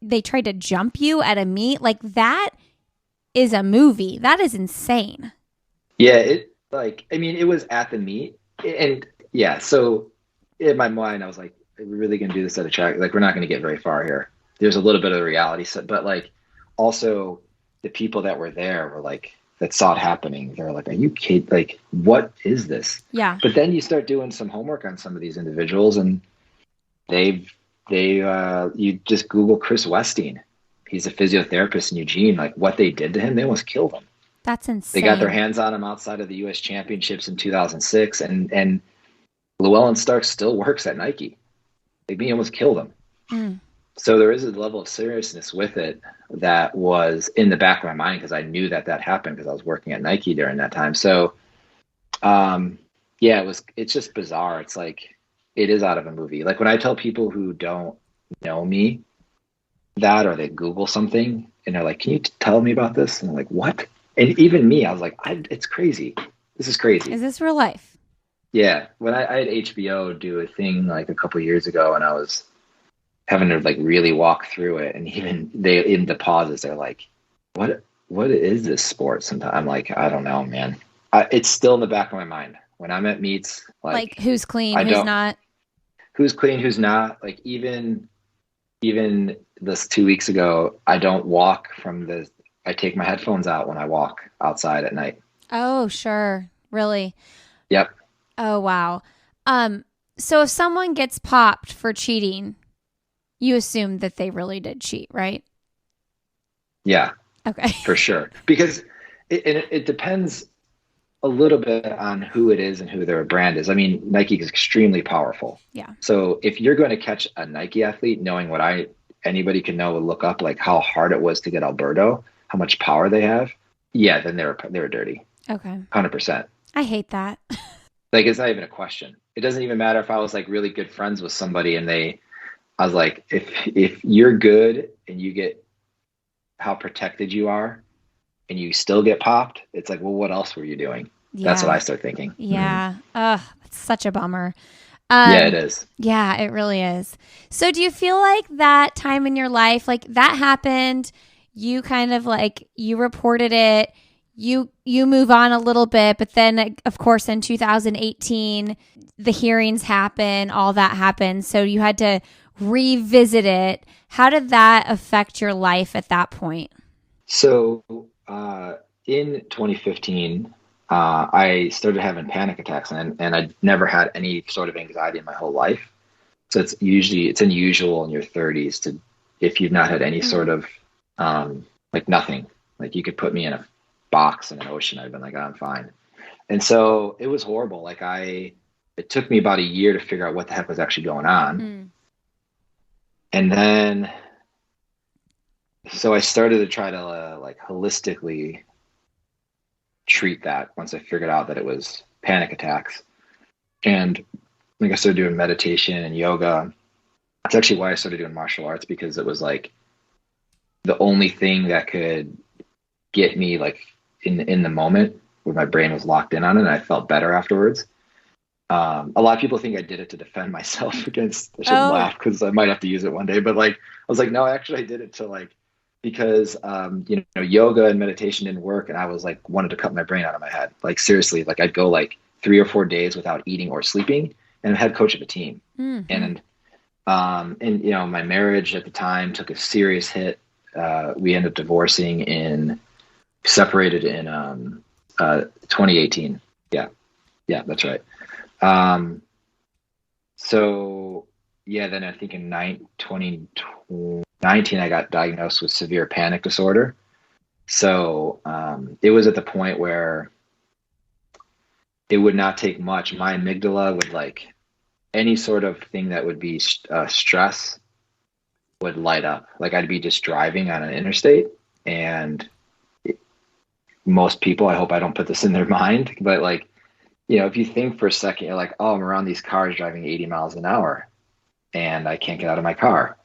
S3: they tried to jump you at a meet. Like, that is a movie. That is insane.
S2: Yeah. It was at the meet, and yeah. So in my mind, I was like, are we really going to do this at a track? Like, we're not going to get very far here. There's a little bit of the reality. So, but like, also the people that were there were like, that saw it happening. They were like, are you kidding? Like, what is this?
S3: Yeah.
S2: But then you start doing some homework on some of these individuals, and you just Google Chris Westing. He's a physiotherapist in Eugene. Like, what they did to him, they almost killed him.
S3: That's insane.
S2: They got their hands on him outside of the U.S. championships in 2006. And Llewellyn Stark still works at Nike. They almost killed him. So there is a level of seriousness with it that was in the back of my mind because I knew that happened because I was working at Nike during that time. So, it's just bizarre. It's like, it is out of a movie. Like, when I tell people who don't know me that, or they Google something and they're like, can you tell me about this? And I'm like, what? And even me, I was like, it's crazy. This is crazy.
S3: Is this real life?
S2: Yeah. When I had HBO do a thing like a couple of years ago, and I was having to like really walk through it, and even in the pauses, they're like, what is this sport? Sometimes I'm like, I don't know, man. It's still in the back of my mind when I'm at meets.
S3: Like who's clean, who's not?
S2: Who's clean, who's not? Like, even this 2 weeks ago, I don't walk I take my headphones out when I walk outside at night.
S3: Oh, sure. Really?
S2: Yep.
S3: Oh, wow. So if someone gets popped for cheating, you assume that they really did cheat, right?
S2: Yeah.
S3: Okay.
S2: For sure. Because it depends a little bit on who it is and who their brand is. I mean, Nike is extremely powerful.
S3: Yeah.
S2: So if you're going to catch a Nike athlete, knowing what anybody can know and look up, like how hard it was to get Alberto, how much power they have. Yeah. Then they were dirty.
S3: Okay.
S2: 100%.
S3: I hate that.
S2: Like, it's not even a question. It doesn't even matter if I was like really good friends with somebody and I was like, if you're good and you get how protected you are and you still get popped, it's like, well, what else were you doing? Yeah. That's what I start thinking.
S3: Yeah. Ugh, it's such a bummer.
S2: Yeah, it is.
S3: Yeah, it really is. So do you feel like that time in your life, like that happened, you kind of like, you reported it, you move on a little bit, but then of course in 2018, the hearings happen, all that happened. So you had to revisit it. How did that affect your life at that point?
S2: So in 2015, I started having panic attacks, and I'd never had any sort of anxiety in my whole life. So it's unusual in your 30s if you've not had any sort of like nothing. Like, you could put me in a box in an ocean, I'd been like, oh, I'm fine. And so it was horrible. Like, it took me about a year to figure out what the heck was actually going on. And then, so I started to try to like holistically treat that once I figured out that it was panic attacks. And like, I started doing meditation and yoga. That's actually why I started doing martial arts, because it was like the only thing that could get me like in the moment where my brain was locked in on it, and I felt better afterwards. A lot of people think I did it to defend myself against. I shouldn't laugh because I might have to use it one day. But like, I was like, no, actually, I did it to like because yoga and meditation didn't work, and I was like wanted to cut my brain out of my head. Like seriously, like I'd go like 3 or 4 days without eating or sleeping, and I'm head coach of a team. And my marriage at the time took a serious hit. We ended up separated in 2018. Yeah, that's right. Then I think in 2019, I got diagnosed with severe panic disorder. So it was at the point where it would not take much. My amygdala would like any sort of thing that would be stress would light up. Like I'd be just driving on an interstate, and most people, I hope I don't put this in their mind, but like, if you think for a second, you're like, oh, I'm around these cars driving 80 miles an hour and I can't get out of my car.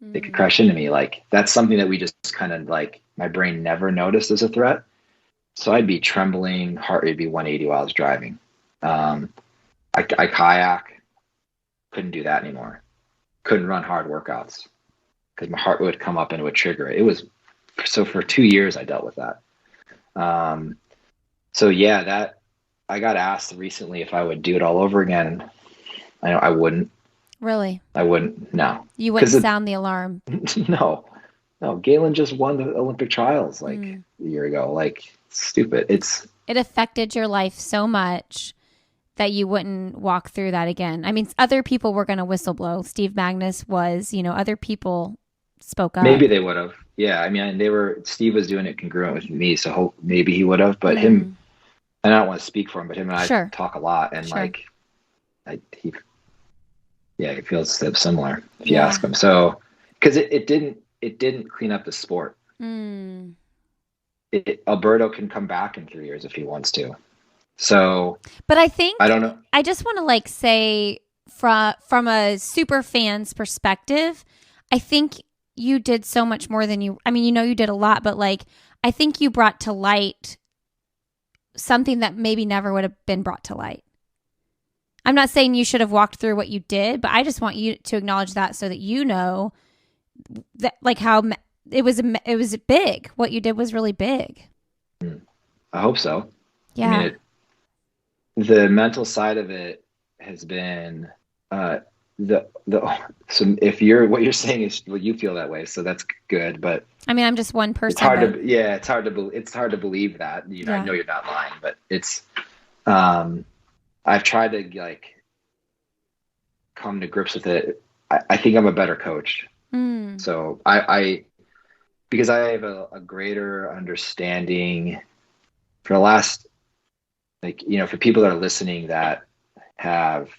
S2: They could crash into me. Like that's something that we just kind of like, my brain never noticed as a threat. So I'd be trembling, heart rate would be 180 while I was driving. I kayak, couldn't do that anymore. Couldn't run hard workouts because my heart would come up and it would trigger it. So for 2 years I dealt with that. I got asked recently if I would do it all over again. I wouldn't.
S3: Really?
S2: I wouldn't. No.
S3: You wouldn't sound the alarm.
S2: No. Galen just won the Olympic trials like a year ago. Like stupid. It
S3: affected your life so much that you wouldn't walk through that again. I mean, other people were going to whistleblow. Steve Magnus was, other people spoke up.
S2: Maybe they would have. Yeah. I mean, Steve was doing it congruent with me. So maybe he would have, but him, and I don't want to speak for him, but him and I talk a lot, and he feels similar if you ask him. So, because it didn't clean up the sport. Alberto can come back in 3 years if he wants to. So, but I don't know.
S3: I just want to like say from a super fan's perspective, I think you did so much more than you. I mean, you did a lot, but like I think you brought to light something that maybe never would have been brought to light. I'm not saying you should have walked through what you did, but I just want you to acknowledge that so that that like how it was big. What you did was really big.
S2: I hope so.
S3: Yeah.
S2: I mean, the mental side of it has been so if what you're saying is you feel that way, so that's good. But
S3: I mean, I'm just one person.
S2: It's hard to believe that. I know you're not lying, but it's. I've tried to like come to grips with it. I think I'm a better coach. So because I have a greater understanding for the last, for people that are listening that have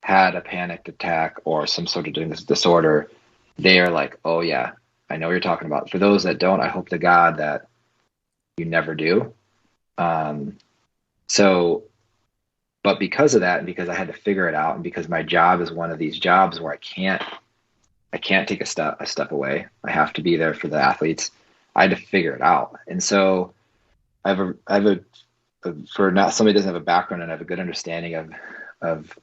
S2: had a panic attack or some sort of disorder, they are like, oh yeah, I know what you're talking about. For those that don't, I hope to God that you never do. But because of that, and because I had to figure it out, and because my job is one of these jobs where I can't take a step away. I have to be there for the athletes. I had to figure it out. And so for not somebody who doesn't have a background, and I have a good understanding of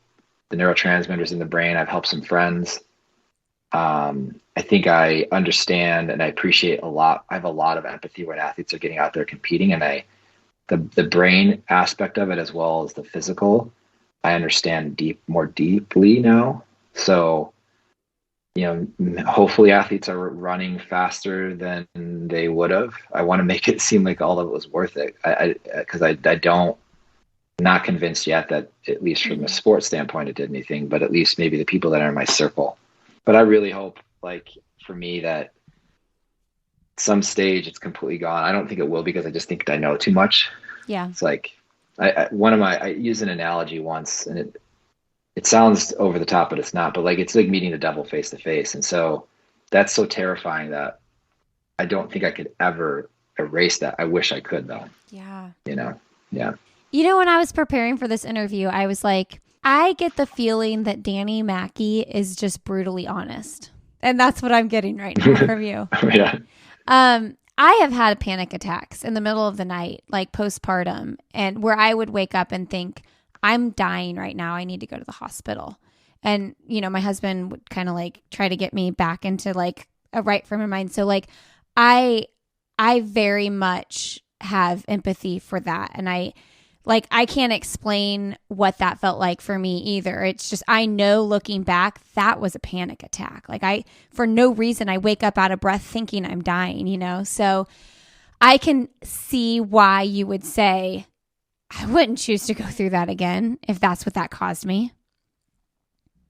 S2: the neurotransmitters in the brain. I've helped some friends. I think I understand and I appreciate a lot. I have a lot of empathy when athletes are getting out there competing, and the brain aspect of it as well as the physical, I understand more deeply now. So, hopefully athletes are running faster than they would have. I want to make it seem like all of it was worth it. Because I don't, not convinced yet that at least from a sports standpoint, it did anything, but at least maybe the people that are in my circle. But I really hope, like for me, that some stage it's completely gone. I don't think it will, because I just think I know too much.
S3: Yeah.
S2: It's like I used an analogy once, and it sounds over the top, but it's not. But like it's like meeting the devil face to face, and so that's so terrifying that I don't think I could ever erase that. I wish I could, though.
S3: Yeah.
S2: Yeah.
S3: When I was preparing for this interview, I was like, I get the feeling that Danny Mackey is just brutally honest, and that's what I'm getting right now from you.
S2: Yeah.
S3: I have had panic attacks in the middle of the night, like postpartum, and where I would wake up and think, I'm dying right now. I need to go to the hospital. And, my husband would kind of like try to get me back into like a right frame of mind. So like I very much have empathy for that. And I can't explain what that felt like for me either. It's just, I know looking back, that was a panic attack. Like for no reason, I wake up out of breath thinking I'm dying, So I can see why you would say, I wouldn't choose to go through that again if that's what that caused me.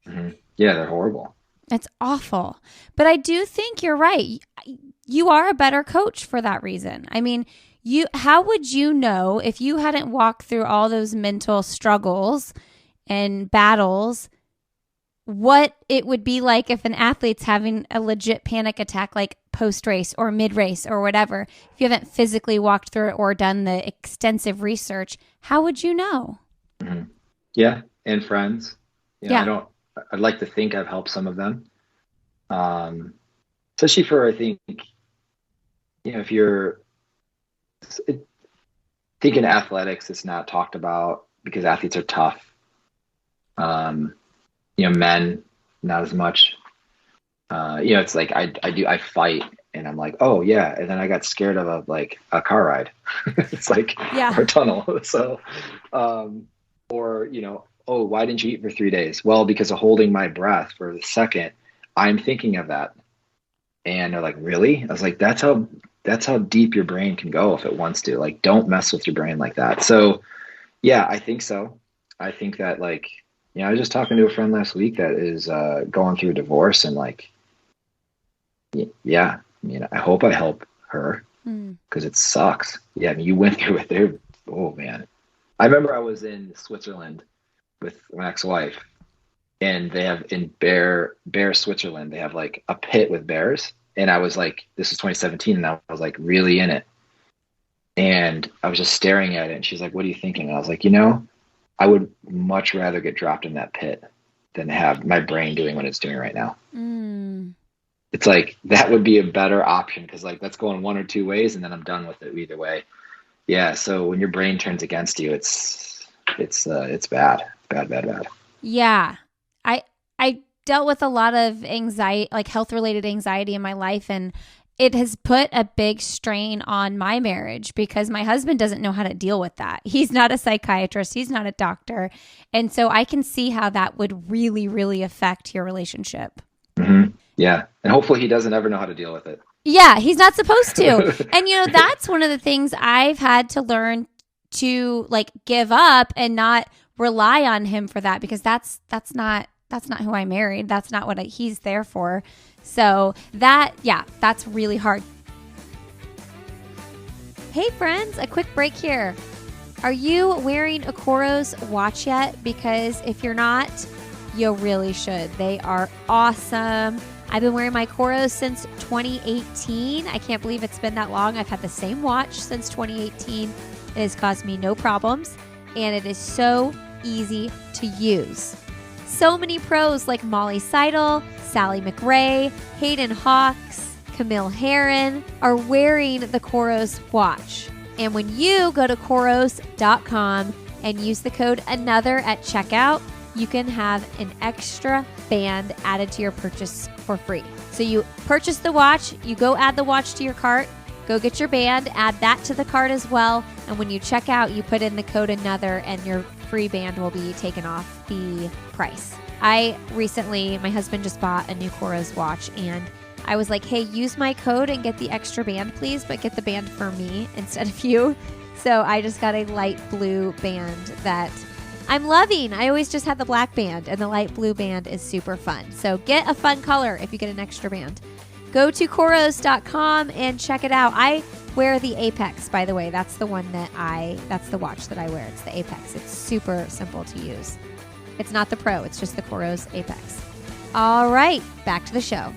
S2: Mm-hmm. Yeah, they're horrible.
S3: It's awful. But I do think you're right. You are a better coach for that reason. I mean, how would you know if you hadn't walked through all those mental struggles and battles, what it would be like if an athlete's having a legit panic attack, like post-race or mid-race or whatever? If you haven't physically walked through it or done the extensive research, how would you know?
S2: Mm-hmm. Yeah, and friends.
S3: Yeah.
S2: I'd like to think I've helped some of them. Especially for, I think, if you're thinking athletics, it's not talked about because athletes are tough. Men, not as much. It's like I fight and I'm like, oh yeah. And then I got scared of a car ride. It's like, or a tunnel. So, oh, why didn't you eat for 3 days? Well, because of holding my breath for a second, I'm thinking of that. And they're like, really? I was like, that's how deep your brain can go if it wants to. Like, don't mess with your brain like that. So yeah, I think so. I think that I was just talking to a friend last week that is going through a divorce and I hope I help her because it sucks. Yeah, I mean, you went through it there. Oh man. I remember I was in Switzerland with my ex-wife, and they have in Bear, Switzerland, they have like a pit with bears. And I was like, this is 2017, and I was like really in it. And I was just staring at it, and she's like, what are you thinking? And I was like, I would much rather get dropped in that pit than have my brain doing what it's doing right now. It's like, that would be a better option because that's going one or two ways, and then I'm done with it either way. Yeah. So when your brain turns against you, it's bad. Bad.
S3: Yeah. I dealt with a lot of anxiety, like health related anxiety in my life. And it has put a big strain on my marriage because my husband doesn't know how to deal with that. He's not a psychiatrist. He's not a doctor. And so I can see how that would really, really affect your relationship.
S2: Mm-hmm. Yeah. And hopefully he doesn't ever know how to deal with it.
S3: Yeah, he's not supposed to. And that's one of the things I've had to learn to give up and not rely on him for that, because that's not who I married. That's not what he's there for. So that's really hard. Hey friends, a quick break here. Are you wearing a Coros watch yet? Because if you're not, you really should. They are awesome. I've been wearing my Coros since 2018. I can't believe it's been that long. I've had the same watch since 2018. It has caused me no problems, and it is so easy to use. So many pros like Molly Seidel, Sally McRae, Hayden Hawks, Camille Herron are wearing the Coros watch. And when you go to Coros.com and use the code ANOTHER at checkout, you can have an extra band added to your purchase for free. So you purchase the watch, you go add the watch to your cart, go get your band, add that to the cart as well. And when you check out, you put in the code ANOTHER and your free band will be taken off the price. My husband just bought a new Coros watch, and I was like, hey, use my code and get the extra band, please, but get the band for me instead of you. So I just got a light blue band that I'm loving. I always just had the black band, and the light blue band is super fun. So get a fun color if you get an extra band. Go to Coros.com and check it out. I wear the Apex, by the way. That's the watch that I wear. It's the Apex. It's super simple to use. It's not the Pro. It's just the Coros Apex. All right, back to the show.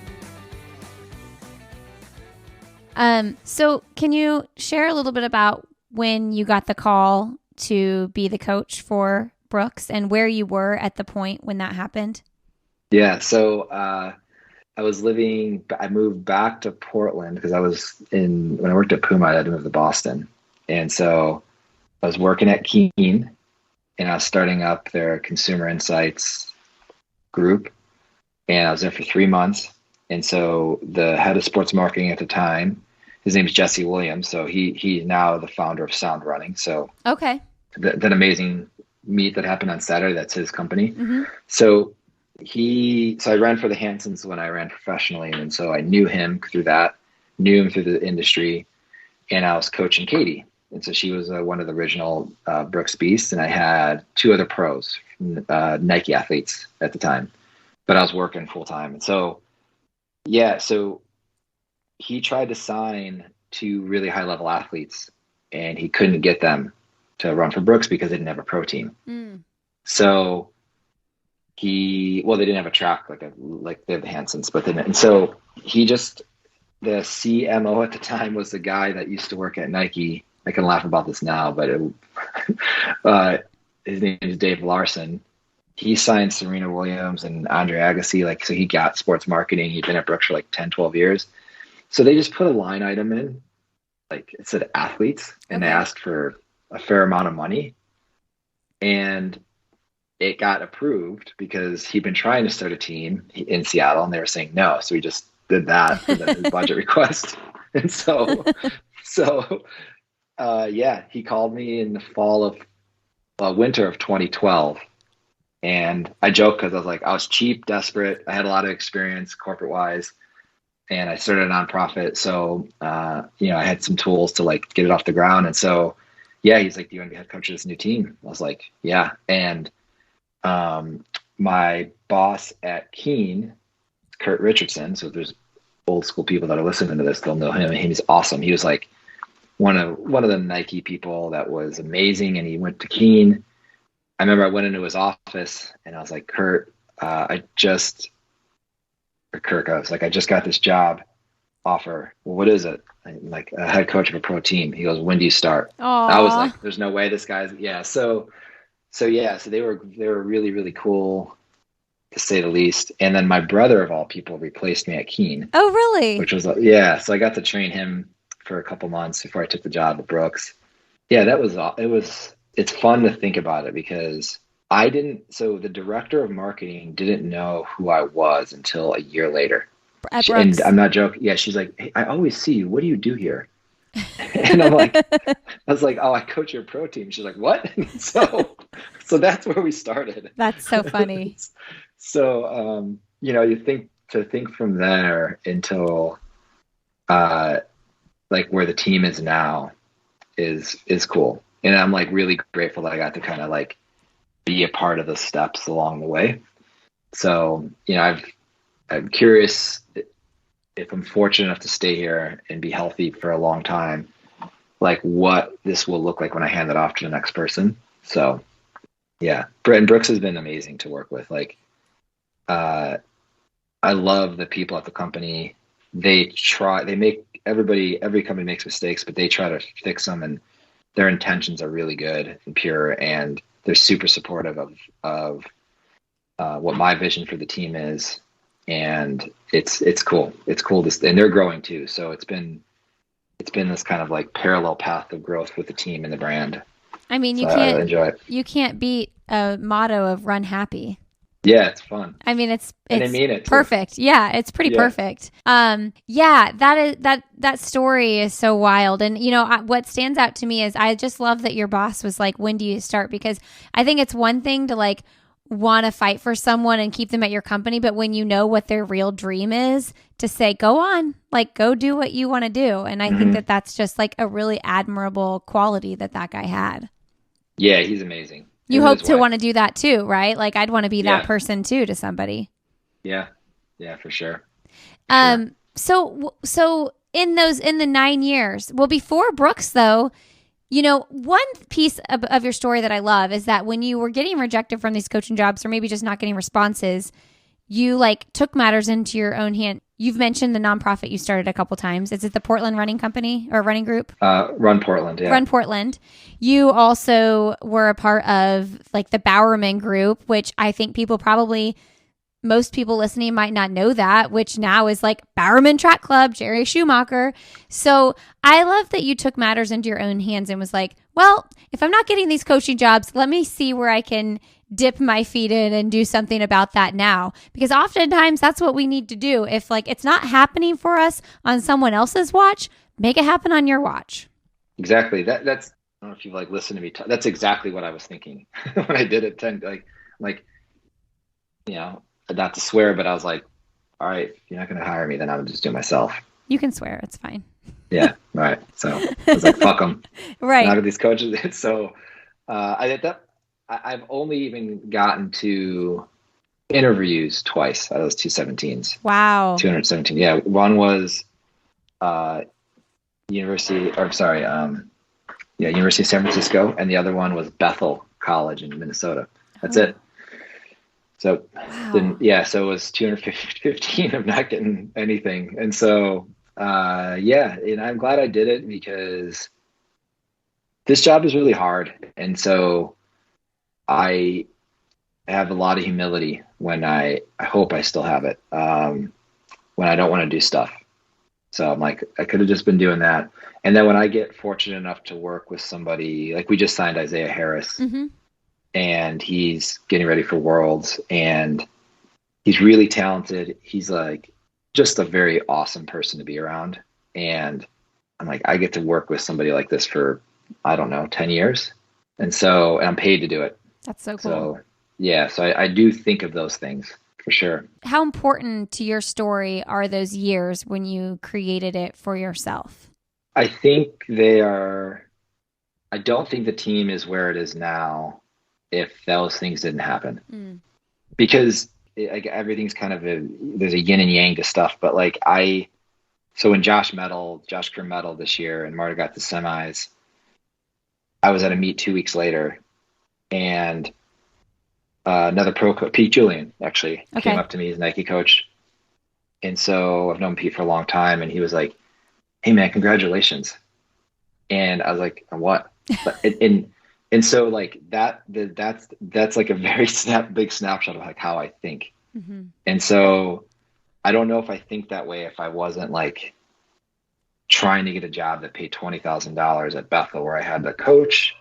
S3: So can you share a little bit about when you got the call to be the coach for Brooks and where you were at the point when that happened?
S2: Yeah. So I moved back to Portland because when I worked at Puma, I had to move to Boston. And so I was working at Keen, and I was starting up their consumer insights group. And I was there for 3 months. And so the head of sports marketing at the time, his name is Jesse Williams. So he's now the founder of Sound Running. So
S3: Okay.
S2: That amazing meet that happened on Saturday, that's his company.
S3: Mm-hmm.
S2: So I ran for the Hansons when I ran professionally. And so I knew him through that, knew him through the industry, and I was coaching Katie. And so she was one of the original Brooks Beasts. And I had 2 other pros, Nike athletes at the time, but I was working full time. And so, so he tried to sign 2 really high level athletes, and he couldn't get them to run for Brooks because they didn't have a pro team. So they didn't have a track like they have the Hansons, but they didn't. And so the CMO at the time was the guy that used to work at Nike. I can laugh about this now, but his name is Dave Larson. He signed Serena Williams and Andre Agassi. So he got sports marketing. He'd been at Brooks for 10, 12 years. So they just put a line item in, it said athletes, and they asked for a fair amount of money. And it got approved because he'd been trying to start a team in Seattle, and they were saying no. So he just did that for his budget request. And he called me in the winter of 2012. And I joke because I was cheap, desperate. I had a lot of experience corporate wise, and I started a nonprofit. So, I had some tools to get it off the ground. And so, he's like, "Do you want to be head coach of this new team?" I was like, "Yeah." And my boss at Keen, Kurt Richardson. So if there's old school people that are listening to this, they'll know him. He's awesome. He was one of the Nike people that was amazing. And he went to Keen. I remember I went into his office and I was like, Kurt, I just got this job offer. Well, what is it? I'm like, a head coach of a pro team. He goes, "When do you start?"
S3: Aww.
S2: I was like, there's no way this guy's, So they were really, really cool, to say the least. And then my brother of all people replaced me at Keen.
S3: Oh, really?
S2: Which was so I got to train him for a couple months before I took the job at Brooks. It's fun to think about it because the director of marketing didn't know who I was until a year later.
S3: At Brooks.
S2: And I'm not joking. Yeah, she's like, "Hey, I always see you. What do you do here?" And I was like, "Oh, I coach your pro team." She's like, "What?" So that's where we started.
S3: That's so funny.
S2: So, you think from there until, where the team is now is cool. And I'm really grateful that I got to kind of be a part of the steps along the way. So, I'm curious if I'm fortunate enough to stay here and be healthy for a long time, what this will look like when I hand it off to the next person. So Brooks has been amazing to work with. I love the people at the company. Every company makes mistakes, but they try to fix them, and their intentions are really good and pure, and they're super supportive of what my vision for the team is. And it's cool. It's cool and they're growing too. So it's been this kind of parallel path of growth with the team and the brand.
S3: I mean,
S2: I enjoy it.
S3: You can't beat a motto of "run happy."
S2: Yeah, it's fun.
S3: I mean, it's
S2: and I mean it too.
S3: Perfect. Yeah, it's pretty perfect. That story is so wild. And what stands out to me is I just love that your boss was like, "When do you start?" Because I think it's one thing to want to fight for someone and keep them at your company, but when you know what their real dream is, to say, "Go on, go do what you want to do." And I think that that's just a really admirable quality that guy had.
S2: Yeah, he's amazing.
S3: You hope to want to do that too, right? I'd want to be that person too to somebody.
S2: Yeah, for sure.
S3: So in the 9 years, well, before Brooks though, one piece of your story that I love is that when you were getting rejected from these coaching jobs, or maybe just not getting responses, you took matters into your own hand. You've mentioned the nonprofit you started a couple times. Is it the Portland Running Company or Running Group?
S2: Run Portland, yeah.
S3: Run Portland. You also were a part of the Bowerman Group, which I think people probably most people listening might not know that, which now is like Bowerman Track Club, Jerry Schumacher. So I love that you took matters into your own hands and was like, well, if I'm not getting these coaching jobs, let me see where I can dip my feet in and do something about that now. Because oftentimes that's what we need to do. If like it's not happening for us on someone else's watch, make it happen on your watch.
S2: Exactly. That's, I don't know if you've like listened to me. That's exactly what I was thinking when I did it. Like, you know, not to swear, but I was like, all right, if you're not going to hire me, then I would just do it myself.
S3: You can swear. It's fine.
S2: Yeah. Right. So I was like, fuck them.
S3: Right.
S2: Not these coaches. So I've only even gotten to interviews twice out of those 217s.
S3: Wow.
S2: 217. Yeah. One was University of San Francisco, and the other one was Bethel College in Minnesota. That's it. So
S3: wow.
S2: so it was 215 of not getting anything. And so and I'm glad I did it because this job is really hard. And so I have a lot of humility when I hope I still have it, when I don't want to do stuff. So I'm like, I could have just been doing that. And then when I get fortunate enough to work with somebody, like we just signed Isaiah Harris, and he's getting ready for Worlds, and he's really talented. He's like just a very awesome person to be around. And I'm like, I get to work with somebody like this for, I don't know, 10 years. And I'm paid to do it.
S3: That's so cool.
S2: So yeah, so I do think of those things for sure.
S3: How important to your story are those years when you created it for yourself?
S2: I think they are. I don't think the team is where it is now if those things didn't happen. Because everything's kind of there's a yin and yang to stuff. But like so when Josh Kerr medaled this year and Marta got the semis, I was at a meet 2 weeks later, and another pro coach, Pete Julian, actually came up to me, he's a Nike coach. And so I've known Pete for a long time, and he was like, hey man, congratulations. And I was like, on what? And so like that's like a very big snapshot of like how I think. And so I don't know if I think that way if I wasn't like trying to get a job that paid $20,000 at Bethel, where I had the coach,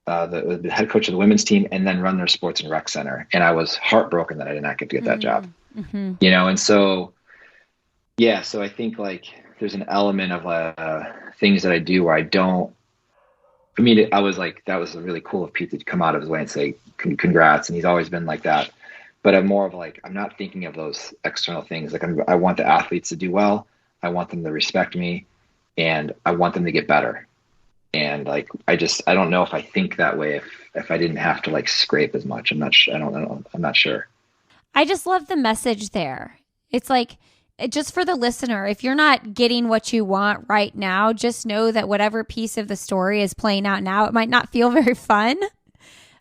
S2: the head coach of the women's team, and then run their sports and rec center. And I was heartbroken that I did not get to get that job, you know? And so, yeah, so I think like there's an element of things that I do where I mean, I was like, that was really cool of Pete to come out of his way and say, congrats. And he's always been like that. But I'm more of like, I'm not thinking of those external things. Like I want the athletes to do well. I want them to respect me, and I want them to get better. And like, I don't know if I think that way if I didn't have to like scrape as much. I'm not sure.
S3: I just love the message there. It's like, just for the listener, if you're not getting what you want right now, just know that whatever piece of the story is playing out now, it might not feel very fun,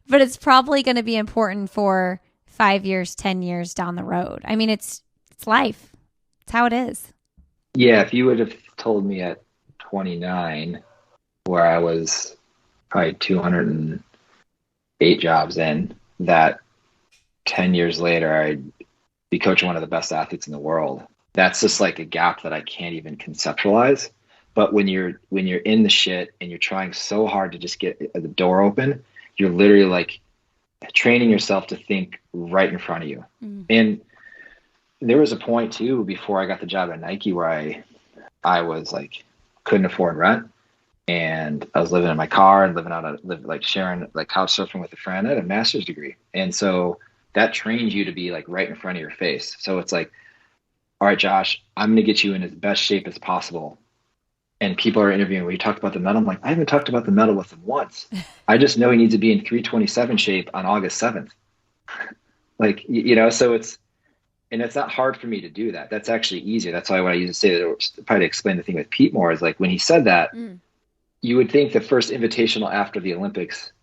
S3: but it's probably going to be important for 5 years, 10 years down the road. I mean, it's life. It's how it is.
S2: Yeah. If you would have told me at 29, where I was probably 208 jobs in, that 10 years later, I'd be coaching one of the best athletes in the world. That's just like a gap that I can't even conceptualize. But when you're in the shit and you're trying so hard to just get the door open, you're literally like training yourself to think right in front of you. And there was a point too, before I got the job at Nike, where I was like, couldn't afford rent. And I was living in my car and sharing, like couch surfing with a friend. I had a master's degree. And so that trains you to be like right in front of your face. So it's like, all right, Josh, I'm going to get you in as best shape as possible. And people are interviewing, we talked about the medal. I'm like, I haven't talked about the medal with him once. I just know he needs to be in 327 shape on August 7th. Like, you know, so it's not hard for me to do that. That's actually easier. That's why when I used to say that, probably to explain the thing with Pete more, is like when he said that, you would think the first invitational after the Olympics,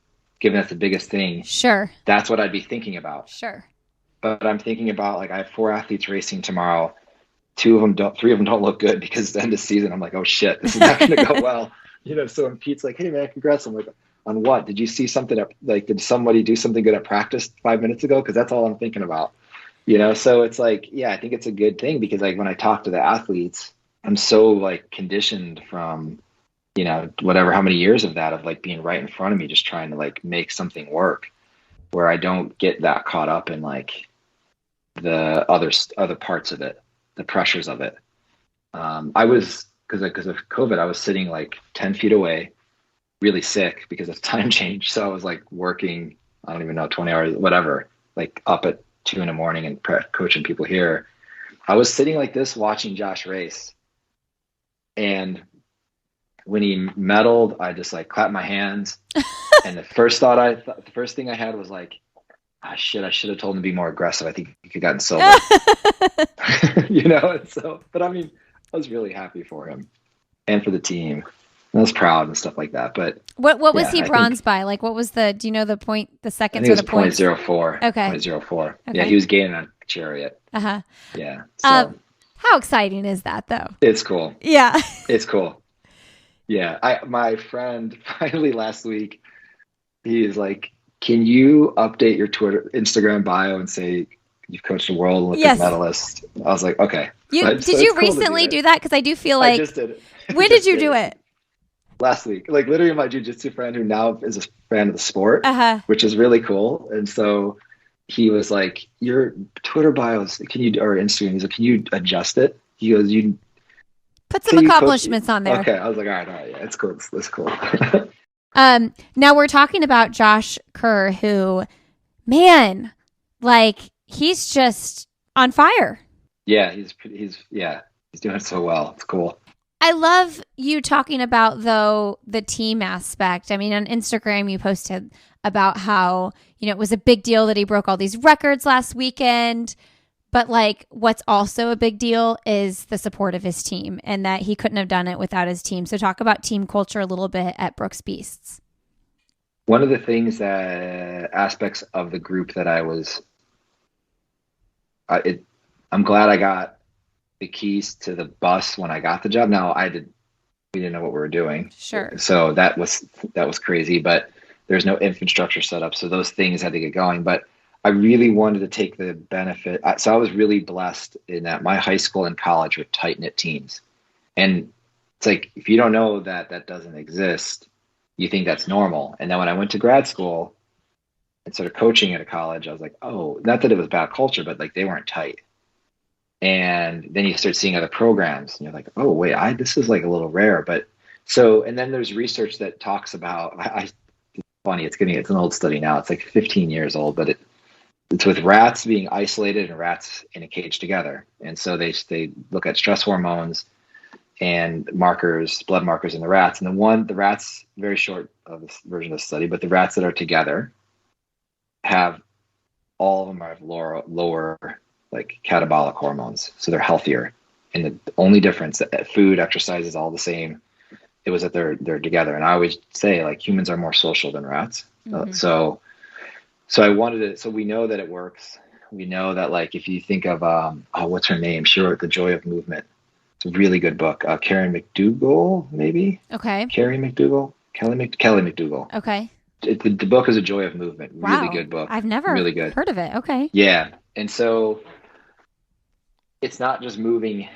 S2: given that's the biggest thing.
S3: Sure.
S2: That's what I'd be thinking about.
S3: Sure.
S2: But I'm thinking about, like, I have 4 athletes racing tomorrow. 3 of them don't look good because it's the end of season. I'm like, oh shit, this is not going to go well. You know, so when Pete's like, hey man, congrats. I'm like, on what? Did you see something did somebody do something good at practice 5 minutes ago? Cause that's all I'm thinking about. So it's like, yeah, I think it's a good thing because like when I talk to the athletes, I'm so like conditioned from, whatever, how many years of that, of like being right in front of me, just trying to like make something work, where I don't get that caught up in like the other parts of it, the pressures of it. I was, because of COVID, I was sitting like 10 feet away, really sick because of time change. So I was like working, I don't even know, 20 hours, whatever, like up at 2 a.m. and coaching people here. I was sitting like this watching Josh race. And when he medaled, I just like clapped my hands. And the first thing I had was like, I should have told him to be more aggressive. I think he could have gotten silver. And so, but I mean, I was really happy for him and for the team. I was proud and stuff like that. But
S3: what was he bronze by? Like, what was do you know the point, the seconds or the points?
S2: 0.04.
S3: Okay.
S2: 0.04.
S3: Okay.
S2: Yeah, he was gaining on Chariot.
S3: Uh-huh.
S2: Yeah. So
S3: how exciting is that though?
S2: it's cool.
S3: Yeah.
S2: It's cool. Yeah. My friend finally last week, he's like, can you update your Instagram bio and say you've coached a world Olympic medalist? I was like, okay.
S3: Did you recently do that? Because I do feel like,
S2: I just did it.
S3: When did you do it?
S2: Last week. Like literally my jiu-jitsu friend who now is a fan of the sport, which is really cool. And so he was like, your Twitter bios, or Instagram, he's like, can you adjust it? He goes, you
S3: put some accomplishments on there.
S2: Okay. I was like, all right. Yeah, it's cool. It's cool.
S3: Now we're talking about Josh Kerr, who, man, like he's just on fire.
S2: Yeah, he's doing so well. It's cool.
S3: I love you talking about, though, the team aspect. I mean, on Instagram, you posted about how, it was a big deal that he broke all these records last weekend. But like, what's also a big deal is the support of his team and that he couldn't have done it without his team. So talk about team culture a little bit at Brooks Beasts.
S2: One of the things aspects of the group that I'm glad I got the keys to the bus when I got the job. Now we didn't know what we were doing.
S3: Sure.
S2: So that was crazy, but there's no infrastructure set up. So those things had to get going, but I really wanted to take the benefit. So I was really blessed in that my high school and college were tight knit teams. And it's like, if you don't know that doesn't exist, you think that's normal. And then when I went to grad school and started coaching at a college, I was like, oh, not that it was bad culture, but like they weren't tight. And then you start seeing other programs and you're like, oh, wait, this is like a little rare. But so, and then there's research that talks about, it's funny, it's an old study now. It's like 15 years old, but it's with rats being isolated and rats in a cage together. And so they look at stress hormones and blood markers in the rats. And the rats, very short of this version of the study, but the rats that are together all of them have lower like catabolic hormones. So they're healthier. And the only difference that food, exercise is all the same. It was that they're together. And I always say like humans are more social than rats. Mm-hmm. So I wanted it. So we know that it works. We know that like, if you think of, what's her name? She wrote The Joy of Movement. It's a really good book. Karen McDougall, maybe.
S3: Okay.
S2: Kelly McDougall.
S3: Okay.
S2: The book is A Joy of Movement.
S3: Wow.
S2: Really good book.
S3: I've never
S2: really good.
S3: heard of it. Okay.
S2: Yeah. And so it's not just moving.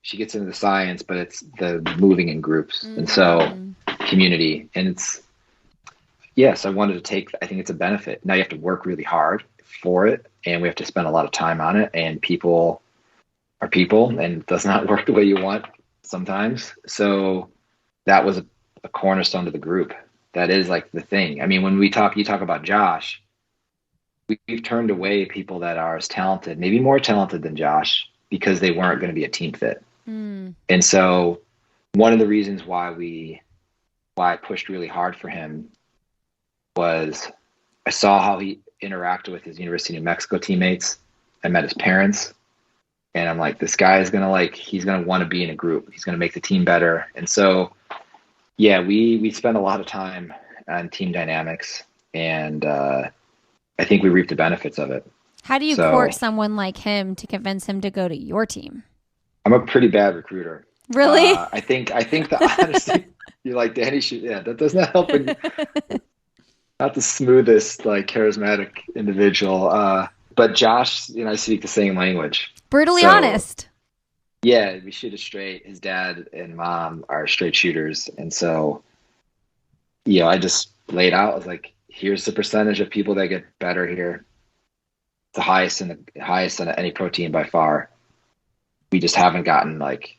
S2: She gets into the science, but it's the moving in groups. Mm-hmm. And so community. And I wanted to I think it's a benefit. Now you have to work really hard for it and we have to spend a lot of time on it, and people are people and it does not work the way you want sometimes. So that was a cornerstone to the group. That is like the thing. I mean, when you talk about Josh, we've turned away people that are as talented, maybe more talented than Josh, because they weren't going to be a team fit. Mm. And so one of the reasons why I pushed really hard for him was I saw how he interacted with his University of New Mexico teammates. I met his parents and I'm like, this guy is he's going to want to be in a group. He's going to make the team better. And so, yeah, we spent a lot of time on team dynamics, and I think we reaped the benefits of it.
S3: How do you court someone like him to convince him to go to your team?
S2: I'm a pretty bad recruiter.
S3: Really?
S2: I think that honestly, you're like, Danny should, that does not help. Not the smoothest, like charismatic individual. but Josh and I speak the same language.
S3: Brutally
S2: So,
S3: honest.
S2: yeah, we shoot it straight. His dad and mom are straight shooters. And so, I just laid out, I was like, here's the percentage of people that get better here. The highest in any protein by far. We just haven't gotten like,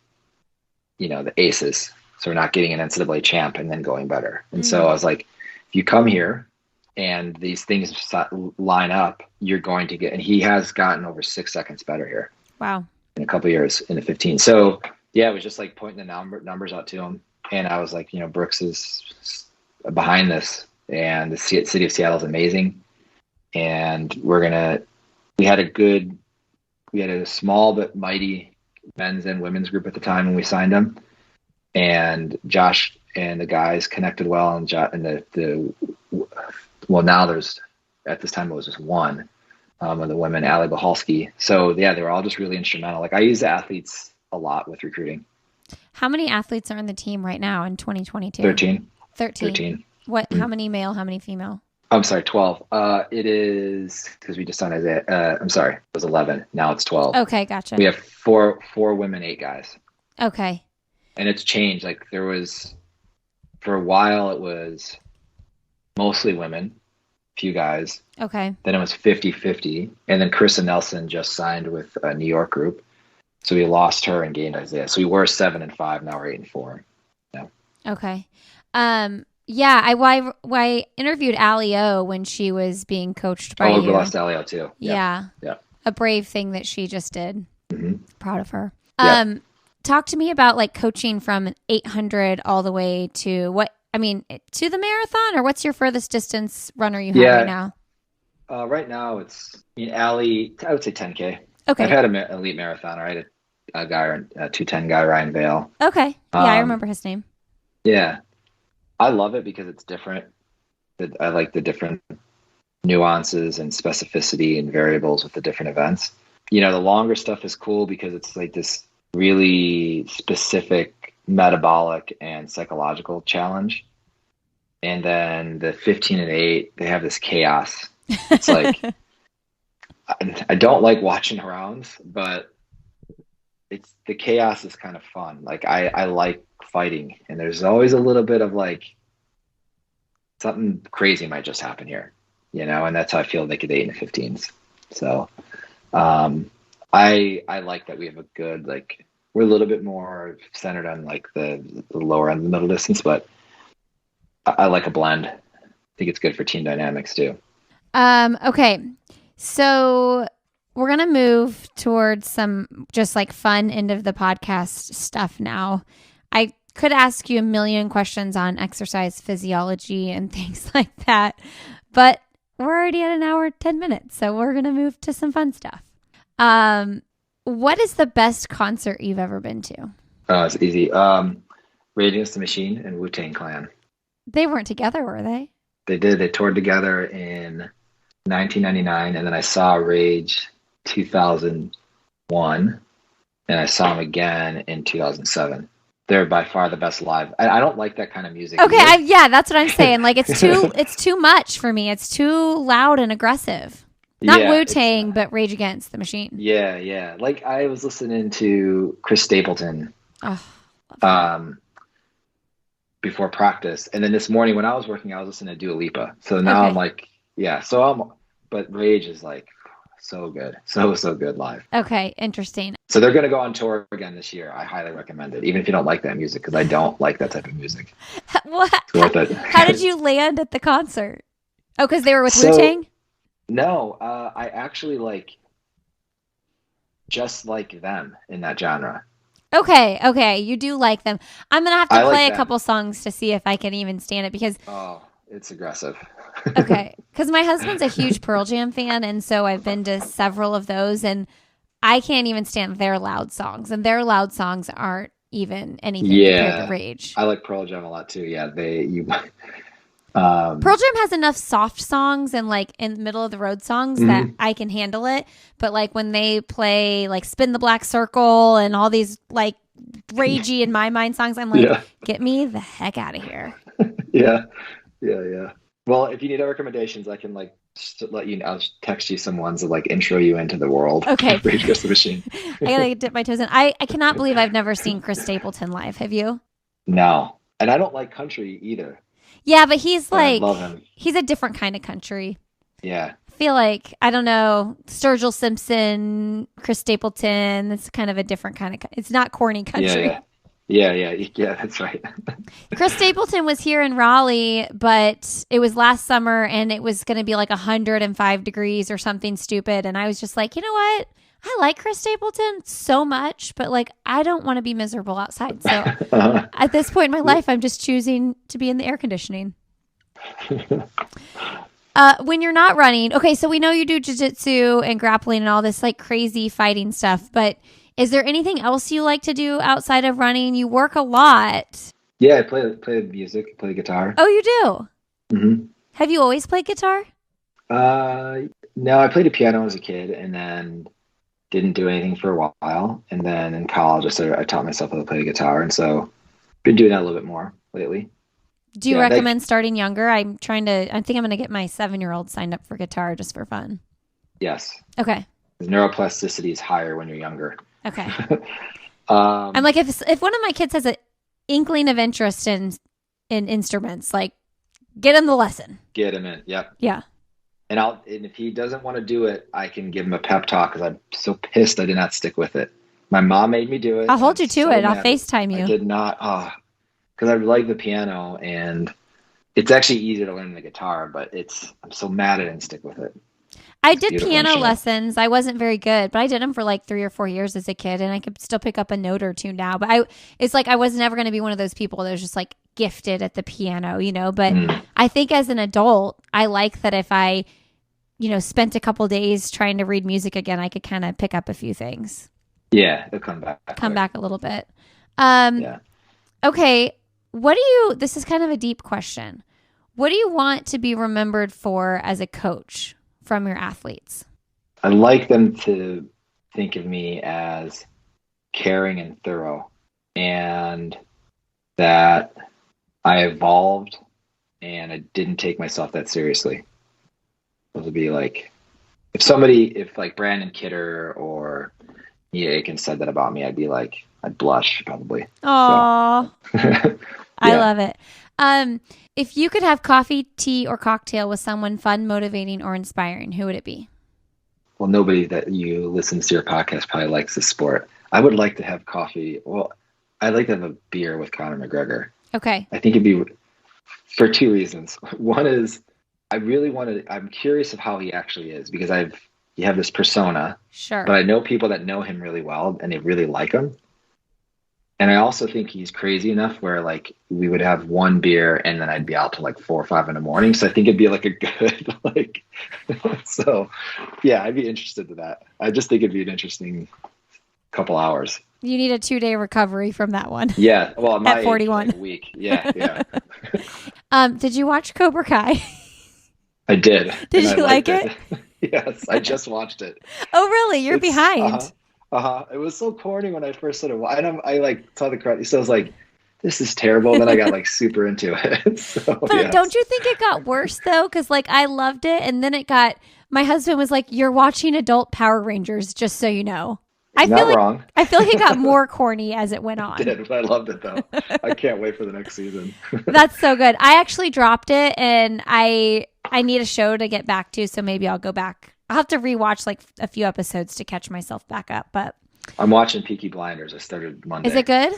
S2: the aces. So we're not getting an NCAA champ and then going better. And so I was like, if you come here and these things line up, you're going to get, and he has gotten over 6 seconds better here.
S3: Wow.
S2: In a couple of years in the 15. So it was just like pointing the numbers out to him. And I was like, Brooks is behind this, and the city of Seattle is amazing. And we had a small but mighty men's and women's group at the time when we signed them. And Josh and the guys connected well, and now there's, at this time it was just one of the women, Allie Bahalski. So they were all just really instrumental. Like I use the athletes a lot with recruiting.
S3: How many athletes are in the team right now in 2022?
S2: 13.
S3: What? How many male? How many female?
S2: I'm sorry, 12. It is, because we just signed Isaiah. I'm sorry, it was 11. Now it's 12.
S3: Okay, gotcha.
S2: We have four women, 8 guys.
S3: Okay.
S2: And it's changed. Like there was, for a while, it was mostly women, few guys.
S3: Okay.
S2: Then it was 50-50. And then Carissa Nelson just signed with a New York group. So we lost her and gained Isaiah. So we were 7-5. Now we're 8-4. Yeah.
S3: Okay. Yeah, I interviewed Allie O when she was being coached by you.
S2: We lost Allie O too.
S3: Yeah.
S2: Yeah.
S3: A brave thing that she just did.
S2: Mm-hmm.
S3: Proud of her.
S2: Yeah.
S3: Talk to me about like coaching from 800 all the way to to the marathon, or what's your furthest distance runner you have right now?
S2: Right now it's Allie, I would say 10K.
S3: Okay.
S2: I've had an elite marathoner. I had a guy, a 210 guy, Ryan Vale.
S3: Okay. Yeah, I remember his name.
S2: Yeah. I love it because it's different. I like the different nuances and specificity and variables with the different events. The longer stuff is cool because it's like this really specific metabolic and psychological challenge. And then the 15 and 8, they have this chaos. It's like, I don't like watching rounds, but the chaos is kind of fun. Like I like fighting, and there's always a little bit of like something crazy might just happen here, and that's how I feel like the 8 and the 15s. So I like that we have a good, like, we're a little bit more centered on like the lower end of the middle distance, but I like a blend. I think it's good for team dynamics too.
S3: Okay. So we're going to move towards some just like fun end of the podcast stuff now. I could ask you a million questions on exercise physiology and things like that, but we're already at an hour, 10 minutes. So we're going to move to some fun stuff. What is the best concert you've ever been to?
S2: It's easy. Rage Against the Machine and Wu-Tang Clan.
S3: They weren't together, were they?
S2: They did. They toured together in 1999, and then I saw Rage 2001, and I saw them again in 2007. They're by far the best live. I don't like that kind of music.
S3: Okay, that's what I'm saying. Like it's too much for me. It's too loud and aggressive. Not Wu-Tang, but Rage Against the Machine.
S2: Yeah. Like I was listening to Chris Stapleton before practice, and then this morning when I was working, I was listening to Dua Lipa. So now I'm like, but Rage is like so good, so good live.
S3: Okay, interesting.
S2: So they're going to go on tour again this year. I highly recommend it, even if you don't like that music, because I don't like that type of music.
S3: What?
S2: It's worth it.
S3: How did you land at the concert? Oh, because they were with Wu-Tang?
S2: No, I actually just like them in that genre.
S3: Okay, you do like them. I'm gonna have to play
S2: like
S3: a couple songs to see if I can even stand it because
S2: it's aggressive.
S3: Okay, because my husband's a huge Pearl Jam fan, and so I've been to several of those, and I can't even stand their loud songs, and their loud songs aren't even anything compared to Rage.
S2: I like Pearl Jam a lot too. Yeah,
S3: Pearl Jam has enough soft songs and like in the middle of the road songs that I can handle it. But like when they play like Spin the Black Circle and all these like ragey in my mind songs, I'm like, get me the heck out of here.
S2: Yeah. Well, if you need recommendations, I can like Just to let you know, I'll text you some ones that like intro you into the world.
S3: Okay.
S2: Rage Against the Machine.
S3: I gotta dip my toes in. I cannot believe I've never seen Chris Stapleton live. Have you?
S2: No, and I don't like country either.
S3: Yeah, but he's
S2: But I
S3: like,
S2: love him.
S3: he's a different kind of country.
S2: Yeah.
S3: I feel like, I don't know, Sturgill Simpson, Chris Stapleton, it's kind of a different kind of, it's not corny country.
S2: Yeah, that's right.
S3: Chris Stapleton was here in Raleigh, but it was last summer and it was going to be like 105 degrees or something stupid. And I was just like, you know what? I like Chris Stapleton so much, but like, I don't want to be miserable outside. So at this point in my life, I'm just choosing to be in the air conditioning. When you're not running, okay, so we know you do jiu-jitsu and grappling and all this like crazy fighting stuff, but is there anything else you like to do outside of running? You work a lot.
S2: Yeah, I play music, play guitar.
S3: Oh, you do?
S2: Mm-hmm.
S3: Have you always played guitar?
S2: No, I played the piano as a kid and then didn't do anything for a while. And then in college, I taught myself how to play the guitar. And so been doing that a little bit more lately.
S3: Do you recommend starting younger? I think I'm going to get my 7-year-old signed up for guitar just for fun.
S2: Yes.
S3: Okay.
S2: The neuroplasticity is higher when you're younger.
S3: Okay. I'm like, if one of my kids has an inkling of interest in instruments, like get him the lesson.
S2: Get him in. Yep.
S3: Yeah.
S2: And if he doesn't want to do it, I can give him a pep talk because I'm so pissed I did not stick with it. My mom made me do it.
S3: I'll hold you to it. I'll FaceTime you.
S2: I did not. Because I like the piano and it's actually easier to learn the guitar, but I'm so mad I didn't stick with it.
S3: I did piano lessons. I wasn't very good, but I did them for like 3 or 4 years as a kid, and I could still pick up a note or two now. But it's like I was never going to be one of those people that was just like gifted at the piano, you know. But I think as an adult, I like that if I, spent a couple days trying to read music again, I could kind of pick up a few things.
S2: Yeah, it'll come back.
S3: Come back a little bit.
S2: Yeah.
S3: Okay. This is kind of a deep question. What do you want to be remembered for as a coach from your athletes?
S2: I like them to think of me as caring and thorough, and that I evolved and I didn't take myself that seriously. It would be like, if like Brandon Kidder or Mia Aiken said that about me, I'd blush probably.
S3: Aww.
S2: So.
S3: I love it. If you could have coffee, tea, or cocktail with someone fun, motivating, or inspiring, who would it be?
S2: Well, nobody that you listens to your podcast probably likes the sport. I would like to have coffee. Well, I'd like to have a beer with Conor McGregor.
S3: Okay.
S2: I think it'd be for 2 reasons. One is I'm curious of how he actually is because you have this persona.
S3: Sure.
S2: But I know people that know him really well and they really like him. And I also think he's crazy enough where like we would have one beer and then I'd be out till like 4 or 5 in the morning. So I think it'd be like a good so yeah, I'd be interested to that. I just think it'd be an interesting couple hours.
S3: You need a 2-day recovery from that one.
S2: Yeah. Well,
S3: at 41.
S2: Like a week. Yeah.
S3: Did you watch Cobra Kai?
S2: I did.
S3: Did you like it?
S2: Yes, I just watched it.
S3: Oh, really? You're behind.
S2: It was so corny when I first started. I like saw the credits. So I was like, "This is terrible." Then I got like super into it. So,
S3: but don't you think it got worse though? Because like I loved it, and then my husband was like, "You're watching adult Power Rangers, just so you know."
S2: Wrong.
S3: I feel like it got more corny as it went on.
S2: It did, but I loved it though. I can't wait for the next season.
S3: That's so good. I actually dropped it, and I need a show to get back to, so maybe I'll go back. I'll have to rewatch like a few episodes to catch myself back up. But
S2: I'm watching Peaky Blinders. I started Monday.
S3: Is it good?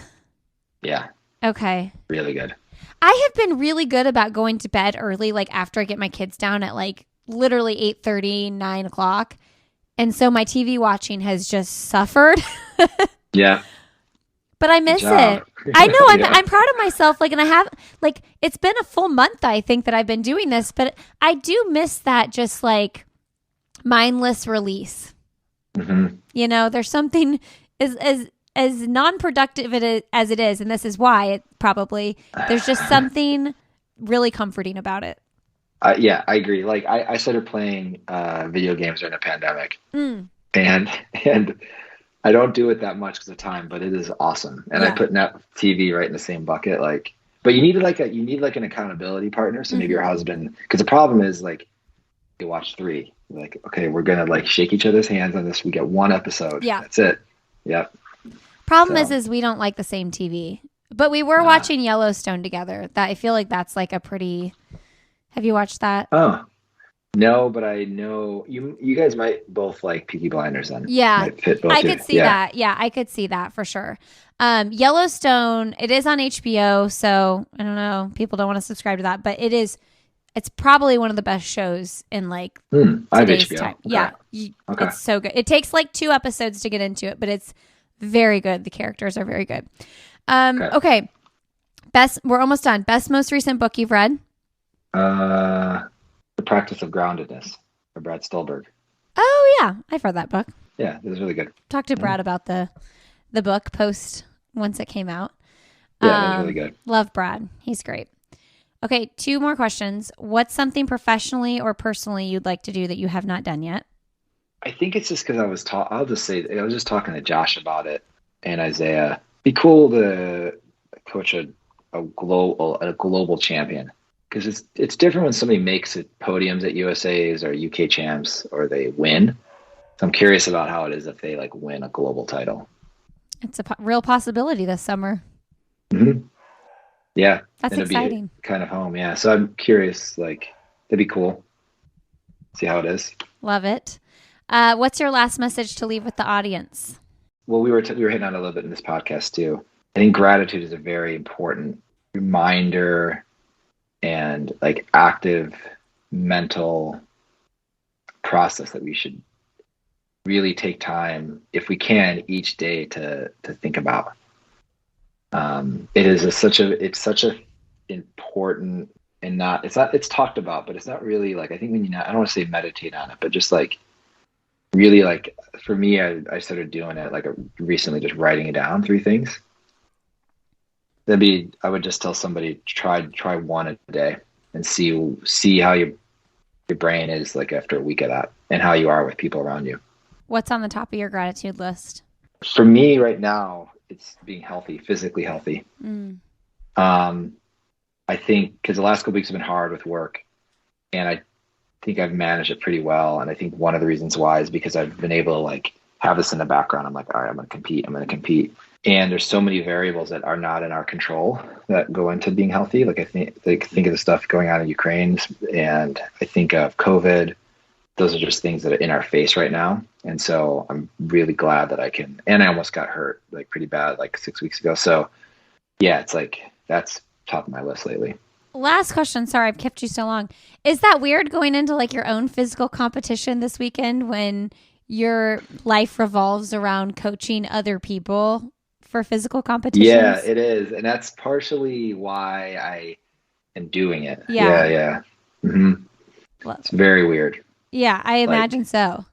S2: Yeah.
S3: Okay.
S2: Really good.
S3: I have been really good about going to bed early, like after I get my kids down at like literally 8:30, 9 o'clock. And so my TV watching has just suffered.
S2: Yeah.
S3: But I miss it. I know. I'm proud of myself. Like, and I have like, it's been a full month, I think, that I've been doing this, but I do miss that just like mindless release.
S2: Mm-hmm.
S3: There's something as non-productive as it is. And this is why there's just something really comforting about it.
S2: Yeah, I agree. Like I started playing video games during the pandemic, and I don't do it that much because of time, but it is awesome. And I put TV right in the same bucket. But you need an accountability partner. So maybe your husband, because the problem is like You watch 3. Like, okay, we're gonna like shake each other's hands on this. We get 1 episode.
S3: Yeah.
S2: That's it. Yep.
S3: Problem
S2: So-
S3: is we don't like the same TV. But we were watching Yellowstone together. That I feel like that's like a pretty. Have you watched that?
S2: Oh. No, but I know you guys might both like Peaky Blinders then.
S3: Yeah.
S2: Might fit both
S3: I
S2: you.
S3: could see
S2: Yeah.
S3: that. Yeah, I could see that for sure. Yellowstone, it is on HBO, so I don't know. People don't want to subscribe to that, but it's probably one of the best shows in like
S2: I have
S3: today's
S2: HBO.
S3: time.
S2: Okay.
S3: Yeah.
S2: Okay.
S3: It's so good. It takes like 2 episodes to get into it, but it's very good. The characters are very good. Okay. We're almost done. Best most recent book you've read?
S2: The Practice of Groundedness by Brad Stulberg.
S3: Oh yeah, I've read that book.
S2: Yeah, it was really good.
S3: Talked to Brad about the book post once it came out.
S2: Yeah, it was really good.
S3: Love Brad. He's great. Okay, 2 more questions. What's something professionally or personally you'd like to do that you have not done yet?
S2: I think it's just because I'll just say, I was just talking to Josh about it and Isaiah. Be cool to coach a global champion, because it's different when somebody makes it podiums at USA's or UK champs or they win. So I'm curious about how it is if they like win a global title.
S3: It's a real possibility this summer.
S2: Mm-hmm. Yeah,
S3: That's exciting.
S2: Be kind of home. Yeah, so I'm curious. Like, that'd be cool. See how it is.
S3: Love it. What's your last message to leave with the audience?
S2: Well, we were hitting on a little bit in this podcast too. I think gratitude is a very important reminder and like active mental process that we should really take time, if we can, each day to think about. It's such a important, and it's talked about, but it's not really like, I think I don't want to say meditate on it, but just like really, like for me, I started doing it like recently, just writing it down, 3 things. I would just tell somebody, try 1 a day and see how your brain is like after a week of that, and how you are with people around you.
S3: What's on the top of your gratitude list?
S2: For me right now, it's being healthy, physically healthy. I think because the last couple weeks have been hard with work, and I think I've managed it pretty well. And I think one of the reasons why is because I've been able to like have this in the background. I'm like, all right, I'm going to compete. And there's so many variables that are not in our control that go into being healthy. Like I think of the stuff going on in Ukraine, and I think of COVID. Those are just things that are in our face right now. And so I'm really glad that I can, and I almost got hurt like pretty bad, like 6 weeks ago. So yeah, it's like, that's top of my list lately.
S3: Last question. Sorry, I've kept you so long. Is that weird going into like your own physical competition this weekend when your life revolves around coaching other people for physical competitions?
S2: Yeah, it is. And that's partially why I am doing it.
S3: Yeah.
S2: Mm-hmm. It's very weird.
S3: Yeah, I imagine so.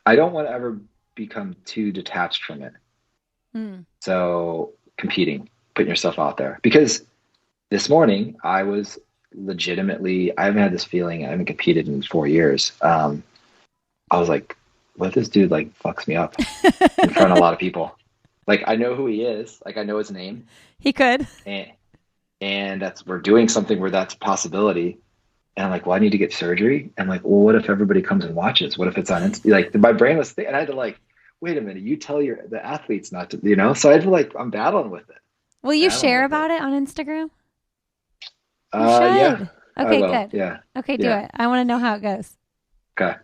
S2: I don't want to ever become too detached from it. So competing, putting yourself out there, because this morning I was legitimately, I haven't had this feeling. I haven't competed in 4 years. I was like, what if this dude like fucks me up in front of a lot of people? Like, I know who he is. Like, I know his name.
S3: He could.
S2: And we're doing something where that's a possibility. And I'm like, well, I need to get surgery. And like, well, what if everybody comes and watches? What if it's on like my brain was and I had to like, wait a minute, you tell the athletes not to, so I had to like, I'm battling with it.
S3: Will you share about it on Instagram?
S2: Yeah.
S3: Okay, good.
S2: Yeah.
S3: Okay, do it. I want to know how it goes.
S2: Okay.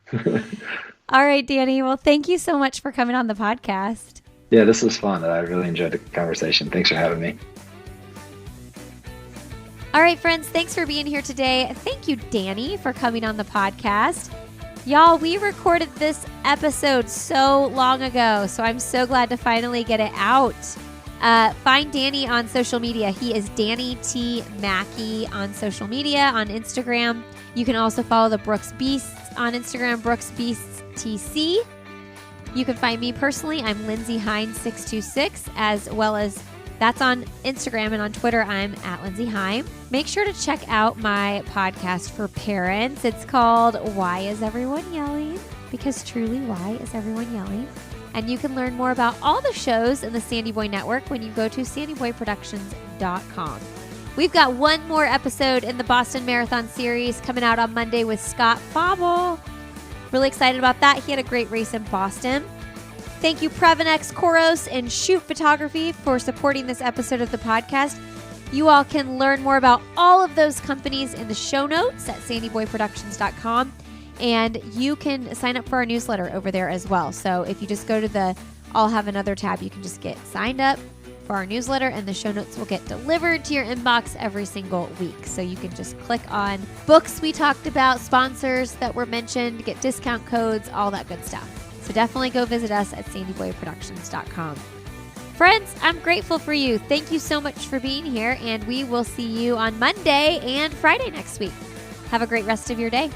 S3: All right, Danny. Well, thank you so much for coming on the podcast.
S2: Yeah, this was fun. I really enjoyed the conversation. Thanks for having me.
S1: All right, friends, thanks for being here today. Thank you, Danny, for coming on the podcast. Y'all, we recorded this episode so long ago, so I'm so glad to finally get it out. Find Danny on social media. He is Danny T. Mackey on social media, on Instagram. You can also follow the Brooks Beasts on Instagram, Brooks Beasts TC. You can find me personally. I'm Lindsay Hine 626, as well as that's on Instagram, and on Twitter, I'm at Lindsay Hine. Make sure to check out my podcast for parents. It's called Why Is Everyone Yelling? Because truly, why is everyone yelling? And you can learn more about all the shows in the Sandy Boy Network when you go to sandyboyproductions.com. We've got one more episode in the Boston Marathon series coming out on Monday with Scott Fauble. Really excited about that. He had a great race in Boston. Thank you, Previnex, Koros, and Shoot Photography for supporting this episode of the podcast. You all can learn more about all of those companies in the show notes at sandyboyproductions.com. And you can sign up for our newsletter over there as well. So if you just go to the I'll Have Another tab, you can just get signed up for our newsletter, and the show notes will get delivered to your inbox every single week. So you can just click on books we talked about, sponsors that were mentioned, get discount codes, all that good stuff. So definitely go visit us at sandyboyproductions.com. Friends, I'm grateful for you. Thank you so much for being here, and we will see you on Monday and Friday next week. Have a great rest of your day.